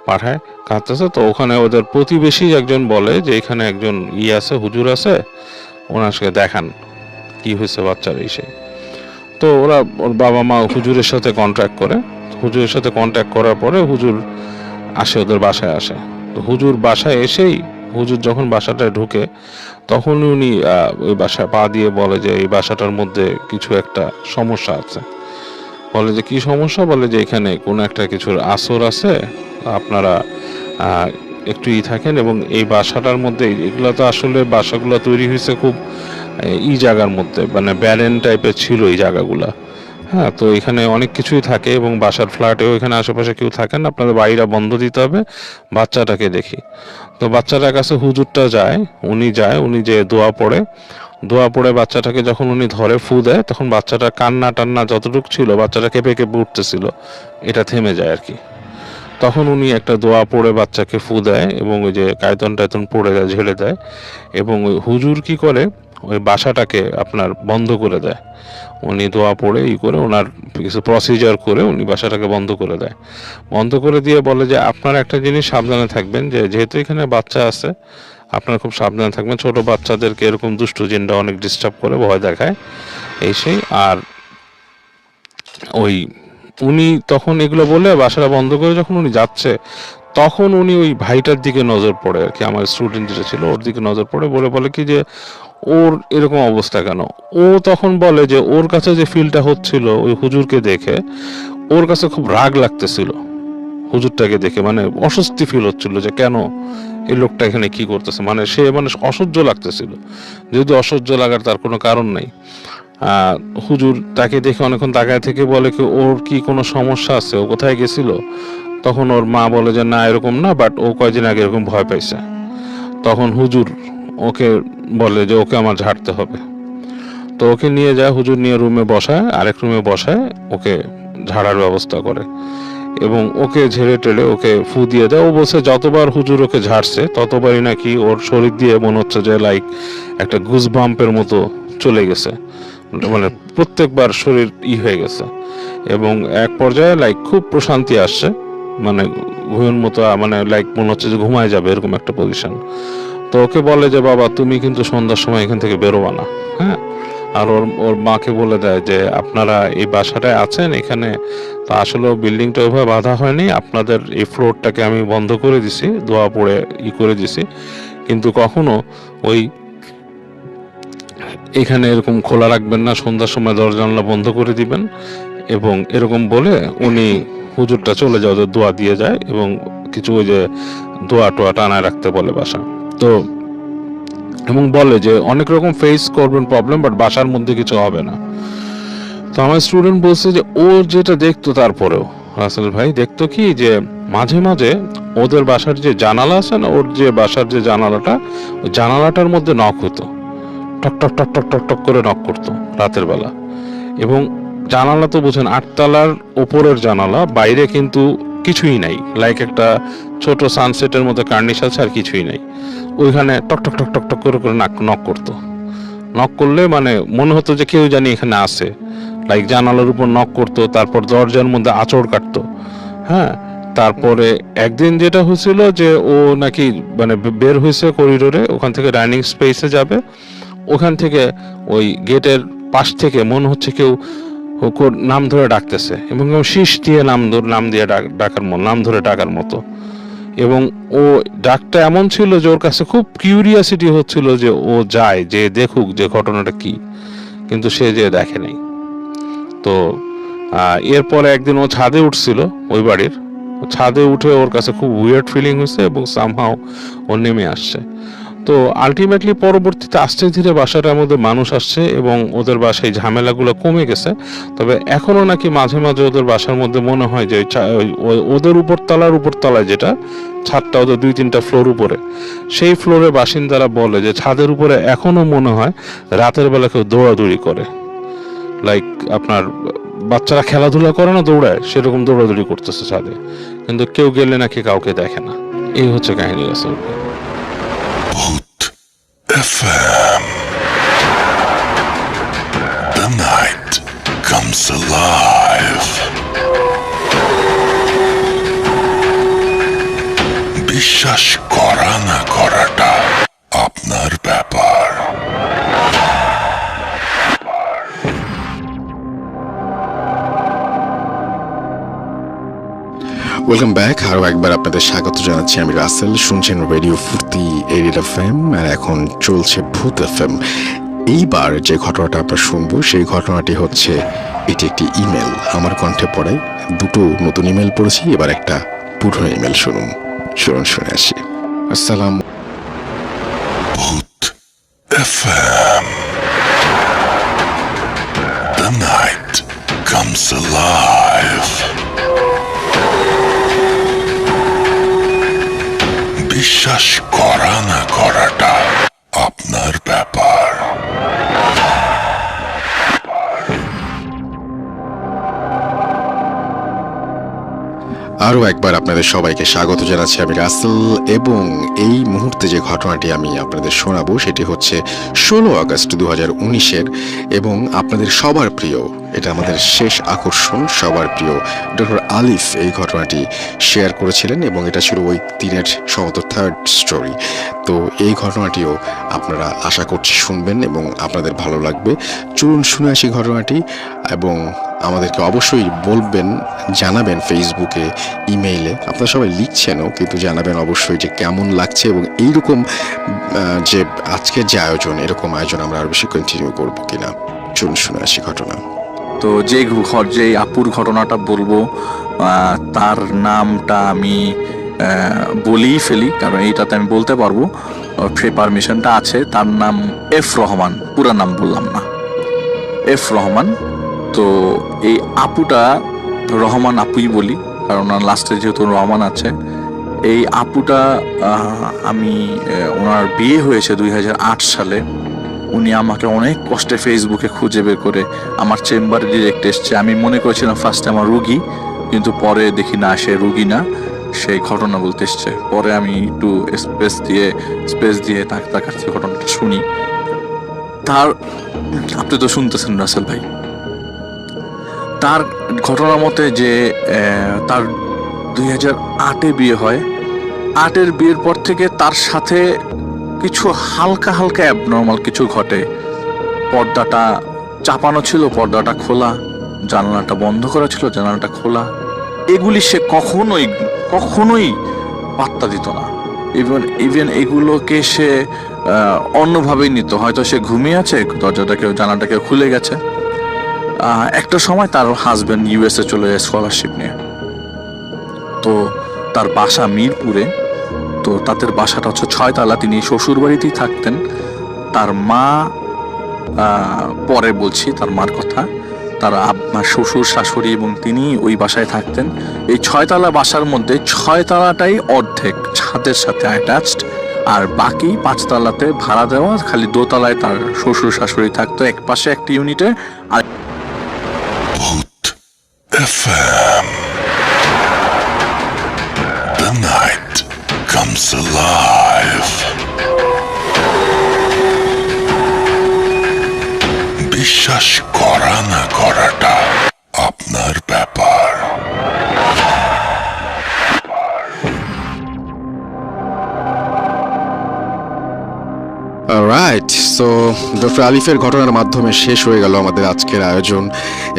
পাঠায়, কাঁদতেছে। তো ওখানে ওদের প্রতিবেশী একজন বলে যে এখানে একজন আছে, হুজুর আছে, ওনার সাথে দেখান কি হয়েছে বাচ্চার এসে। তো ওরা ওর বাবা মা হুজুরের সাথে কন্ট্যাক্ট করার পরে হুজুর আসে, ওদের বাসায় আসে। তো হুজুর বাসায় এসেই, হুজুর যখন বাসাটায় ঢুকে, তখন উনি ওই বাসায় পা দিয়ে বলে যে এই বাসাটার মধ্যে কিছু একটা সমস্যা আছে। বলে যে কি সমস্যা, বলে যে এখানে কোনো একটা কিছুর আসর আছে, আপনারা একটু থাকেন, এবং এই বাসাটার মধ্যে, এগুলো তো আসলে বাসাগুলো তৈরি হয়েছে খুব জায়গার মধ্যে, মানে ব্যারেন টাইপের ছিল এই জায়গাগুলা। হ্যাঁ, তো এখানে অনেক কিছুই থাকে, এবং বাসার ফ্ল্যাটেও এখানে আশেপাশে কেউ থাকেন, আপনাদের বাইরে বন্ধ দিতে হবে, বাচ্চাটাকে দেখি। তো বাচ্চাটার কাছে হুজুরটা যায়, উনি যে দোয়া পড়ে বাচ্চাটাকে যখন উনি ধরে ফু দেয়, তখন বাচ্চাটা কান্না টান্না যতটুকু ছিল, বাচ্চাটা কেঁপে উঠতেছিল, এটা থেমে যায় আর কি। তখন উনি একটা দোয়া পড়ে বাচ্চাকে ফু দেয়, এবং ওই যে টায়তন পড়ে দেয়, ঝেড়ে দেয়, এবং ওই হুজুর কি করে, ওই বাসাটাকে আপনার বন্ধ করে দেয়। উনি দোয়া পড়ে করে ওনার কিছু প্রসিজার করে উনি বাসাটাকে বন্ধ করে দেয়। বন্ধ করে দিয়ে বলে যে আপনারা একটা জিনিস সাবধানে থাকবেন, যে যেহেতু এখানে বাচ্চা আছে আপনারা খুব সাবধানে থাকবেন, ছোট বাচ্চাদেরকে এরকম দুষ্টু জিনরা অনেক ডিস্টার্ব করে, ভয় দেখায়, এই সেই। আর ওই উনি তখন এগুলো বলে বাসাটা বন্ধ করে যখন উনি যাচ্ছে, তখন উনি ওই ভাইটার দিকে নজর পড়ে আর কি, আমার স্টুডেন্ট যেটা ছিল ওর দিকে নজর পড়ে, বলে কি যে ওর এরকম অবস্থা কেন। ও তখন বলে যে ওর কাছে যে ফিলটা হচ্ছিল ওই হুজুরকে দেখে, ওর কাছে খুব রাগ লাগতেছিল হুজুরটাকে দেখে, মানে অস্বস্তি ফিল হচ্ছিল যে কেন এই লোকটা এখানে কি করতেছে, মানে সে মানে অসহ্য লাগতেছিল, যদি অসহ্য লাগার তার কোনো কারণ নাই। হুজুর তাকে দেখে অনেকক্ষণ তাকায় থেকে বলে কি ওর কি কোনো সমস্যা আছে, ও কোথায় গেছিল। তখন ওর মা বলে যে না এরকম না, বাট ও কয়েকদিন আগে এরকম ভয় পাইছে। তখন হুজুর ওকে বলে যে ওকে আমার ঝাড়তে হবে। তো ওকে নিয়ে যায়, হুজুর নিয়ে রুমে বসায়, আরেক রুমে বসায়, ওকে ঝাড়ার ব্যবস্থা করে এবং ওকে ঝেড়ে টেড়ে ওকে ফু দিয়ে দেয়। ও বলছে যতবার হুজুর ওকে ঝাড়ছে ততবারই নাকি ওর শরীর দিয়ে মনে হচ্ছে যে লাইক একটা গুজ বাম্পের মতো চলে গেছে, মানে প্রত্যেকবার শরীর হয়ে গেছে এবং এক পর্যায়ে লাইক খুব প্রশান্তি আসছে, মানে ঘুমের মতো, মানে লাইক মনে হচ্ছে যে ঘুমায় যাবে এরকম একটা পজিশন। তো ওকে বলে যে বাবা তুমি কিন্তু সন্ধ্যার সময় এখান থেকে বেরোবা না, হ্যাঁ। আর ওর মাকে বলে দেয় যে আপনারা এই বাসাটায় আছেন এখানে, তো আসলে বিল্ডিংটা ওইভাবে বাঁধা হয়নি, আপনাদের এই ফ্লোরটাকে আমি বন্ধ করে দিছি, দোয়া পড়ে করে দিছি, কিন্তু কখনো ওই এখানে এরকম খোলা রাখবেন না, সন্ধ্যার সময় দরজা জানলা বন্ধ করে দিবেন। এবং এরকম বলে উনি হুজুরটা চলে যাওয়া দোয়া দিয়ে যায় এবং কিছু ওই যে দোয়া টোয়া টানায় রাখতে বলে বাসা। তো এবং বলে যে অনেক রকম ফেস করবেন প্রবলেম, বাট বাসার মধ্যে কিছু হবে না। তো আমার স্টুডেন্ট বলছে যে ও যেটা দেখতো, তারপরেও রাসেল ভাই দেখতো কি যে মাঝে মাঝে ওদের বাসার যে জানালা আছে না, ওর যে বাসার যে জানালাটা, ওই জানালাটার মধ্যে নক হতো, টক টক টক টক টক টক করে নক করতো রাতের বেলা। এবং জানালা তো বুঝেন 8 তলার ওপরের জানালা, বাইরে কিন্তু কিছুই নাই, লাইক একটা ছোট সানসেটের মতো কার্নিশ আছে আর কিছুই নাই, ওইখানে টক টক টক টক টক করে করে নক করতো। নক করলে মানে মনে হতো যে কেউ জানি এখানে আসে, লাইক জানালার উপর নক করতো, তারপর দরজার মধ্যে আঁচড় কাটতো, হ্যাঁ। তারপরে একদিন যেটা হয়েছিল যে ও নাকি মানে বের হয়েছে করিডোরে, ওখান থেকে ডাইনিং স্পেসে যাবে, ওখান থেকে ওই গেটের পাশ থেকে মনে হচ্ছে কেউ নাম ধরে ডাকতেছে এবং শীষ দিয়ে নাম দিয়ে নাম ধরে ডাকার মতো। এবং ও ডাকটা এমন ছিল যে ওর কাছে খুব কিউরিয়াসিটি হচ্ছিল যে ও যায় যে দেখুক যে ঘটনাটা কি, কিন্তু সে যে দেখে নাই। তো এরপরে একদিন ও ছাদে উঠছিল ওই বাড়ির, ছাদে উঠে ওর কাছে খুব উইয়ার্ড ফিলিং হয়েছে এবং সামহাও ও নেমে আসছে। তো আলটিমেটলি পরবর্তীতে আস্তে ধীরে বাসাটার মধ্যে মানুষ আসছে এবং ওদের বাসায় ঝামেলাগুলো কমে গেছে। তবে এখনো নাকি মাঝে মাঝে ওদের বাসার মধ্যে মনে হয় যে ওদের উপরতলায় যেটা ছাদটা, ওদের 2-3টা ফ্লোর উপরে, সেই ফ্লোরে বাসিন্দারা বলে যে ছাদের উপরে এখনো মনে হয় রাতের বেলা কেউ দৌড়াদৌড়ি করে, লাইক আপনার বাচ্চারা খেলাধুলা করে না দৌড়ায়, সেরকম দৌড়াদৌড়ি করতেছে ছাদে, কিন্তু কেউ গেলে নাকি কাউকে দেখে না। এই হচ্ছে কাহিনী Rasel. Boot FM. The night comes alive. বিশ্বাস করা না করাটা আপনার ব্যাপার। ওয়েলকাম ব্যাক, আরও একবার আপনাদের স্বাগত জানাচ্ছি। আমি রাসেল, শুনছেন রেডিও ফুর্তি 88 FM, আর এখন চলছে ভূত FM। এইবার যে ঘটনাটা আমরা শুনবো সেই ঘটনাটি হচ্ছে, এটি একটি ইমেল, আমার কণ্ঠে পড়ে 2টো নতুন ইমেল পড়েছি, এবার একটা পুরনো ইমেল শুনুন, শুনে আসি। আসসালাম। ভূত FM. The night comes alive. বিশ্বাস করা না করাটা আপনার ব্যাপার। আরও একবার আপনাদের সবাইকে স্বাগত জানাচ্ছি আমি রাসেল, এবং এই মুহূর্তে যে ঘটনাটি আমি আপনাদের শোনাবো সেটি হচ্ছে 16 আগস্ট 2019-এর, এবং আপনাদের সবার প্রিয়, এটা আমাদের শেষ আকর্ষণ, সবার প্রিয় ডক্টর আলিফ এই ঘটনাটি শেয়ার করেছিলেন, এবং এটা ছিল ওই দিনের সম্ভবত থার্ড স্টোরি। তো এই ঘটনাটিও আপনারা আশা করছি শুনবেন এবং আপনাদের ভালো লাগবে। চলুন শুনে আসি ঘটনাটি, এবং আমাদেরকে অবশ্যই বলবেন, জানাবেন ফেসবুকে, ইমেইলে, আপনারা সবাই লিখছেনও, কিন্তু জানাবেন অবশ্যই যে কেমন লাগছে, এবং এইরকম যে আজকের যে আয়োজন, এরকম আয়োজন আমরা আরও বেশি কন্টিনিউ করবো কিনা। চলুন শুনে আসি ঘটনা। তো যে আপুর ঘটনাটা বলবো তার নামটা আমি বলেই ফেলি, কারণ এইটাতে আমি বলতে পারবো, সেই পারমিশনটা আছে। তার নাম এফ রহমান, পুরা নাম বললাম না, এফ রহমান। তো এই আপুটা রহমান আপুই বলি, কারণ লাস্টে যেহেতু রহমান আছে। এই আপুটা আমি ওনার বিয়ে হয়েছে 2008 সালে। উনি আমাকে অনেক কষ্টে ফেসবুকে খুঁজে বের করে আমার চেম্বারে ডিরেক্ট এসছে। আমি মনে করেছিলাম ফার্স্টে আমার রুগী, কিন্তু পরে দেখি না, সে রুগী না, সেই ঘটনা বলতে এসছে। পরে আমি একটু স্পেস দিয়ে তার কাছে ঘটনাটা শুনি। আপনি তো শুনতেছেন রাসেল ভাই, তার ঘটনা মতে যে তার 2008-এ বিয়ে হয়। 8-এর বিয়ের পর থেকে তার সাথে কিছু হালকা অ্যাবনর্মাল কিছু ঘটে। পর্দাটা চাপানো ছিল, পর্দাটা খোলা, জানালাটা বন্ধ করা ছিল, জানালাটা খোলা। এগুলি সে কখনোই পাত্তা দিত না। ইভেন এগুলোকে সে অন্যভাবেই নিত। হয়তো সে ঘুমিয়ে আছে, জানালাটা কেউ খুলে গেছে। একটা সময় তার হাজবেন্ড ইউএসএ চলে যায় স্কলারশিপ নিয়ে। তো তার বাসা মিরপুরে। তো তাদের বাসাটা হচ্ছে 6 তলা। তিনি শ্বশুর বাড়িতেই থাকতেন। তার মা, পরে বলছি তার মার কথা, তার শ্বশুর শাশুড়ি এবং তিনি ওই বাসায় থাকতেন। এই 6 তলা বাসার মধ্যে 6 তলাটাই অর্ধেক ছাদের সাথে অ্যাটাচড, আর বাকি 5 তলাতে ভাড়া দেওয়া। খালি 2 তলায় তার শ্বশুর শাশুড়ি থাকতো, এক পাশে একটা ইউনিটে। আর Boot FM. The night comes alive. বিশ্বাস করা না করাটা আপনার ব্যাপার। রাইট, সো ডক্টর আলিফের ঘটনার মাধ্যমে শেষ হয়ে গেল আমাদের আজকের আয়োজন,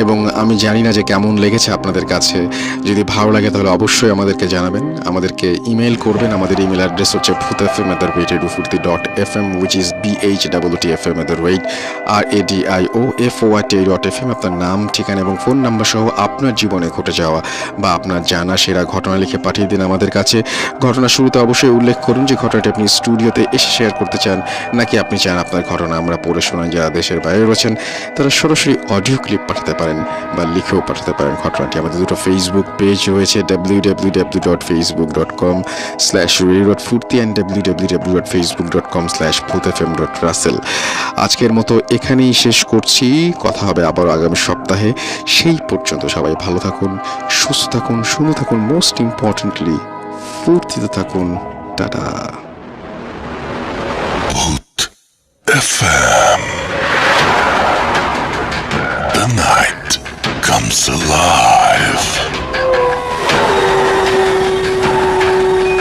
এবং আমি জানি না যে কেমন লেগেছে আপনাদের কাছে। যদি ভালো লাগে তাহলে অবশ্যই আমাদেরকে জানাবেন, আমাদেরকে ইমেল করবেন। আমাদের ইমেল অ্যাড্রেস হচ্ছে bhutfm@edufurti.fm, which is bhwtfm@radiofoyt.fm। আপনার নাম, ঠিকানা এবং ফোন নাম্বার সহ আপনার জীবনে ঘটে যাওয়া বা আপনার জানা সেরা ঘটনা লিখে পাঠিয়ে দিন আমাদের কাছে। ঘটনা শুরুতে অবশ্যই উল্লেখ করুন যে ঘটনাটি আপনি স্টুডিওতে এসে শেয়ার করতে চান, নাকি আপনি চান আপনার ঘটনা আমরা পড়ে শোনাই। যারা দেশের বাইরে রয়েছেন তারা সরাসরি অডিও ক্লিপ পাঠাতে পারেন বা লিখেও পাঠাতে পারেন ঘটনাটি। আমাদের দুটো ফেসবুক পেজ রয়েছে, www.facebook.com/radio.furti and www.facebook.com/bhutfm.russell। আজকের মতো এখানেই শেষ করছি, কথা হবে আবার আগামী সপ্তাহে। সেই পর্যন্ত সবাই ভালো থাকুন, সুস্থ থাকুন, সুন্দর থাকুন, মোস্ট ইম্পর্টেন্টলি ফুর্তিতে থাকুন। Tata. Boot FM. The night comes alive.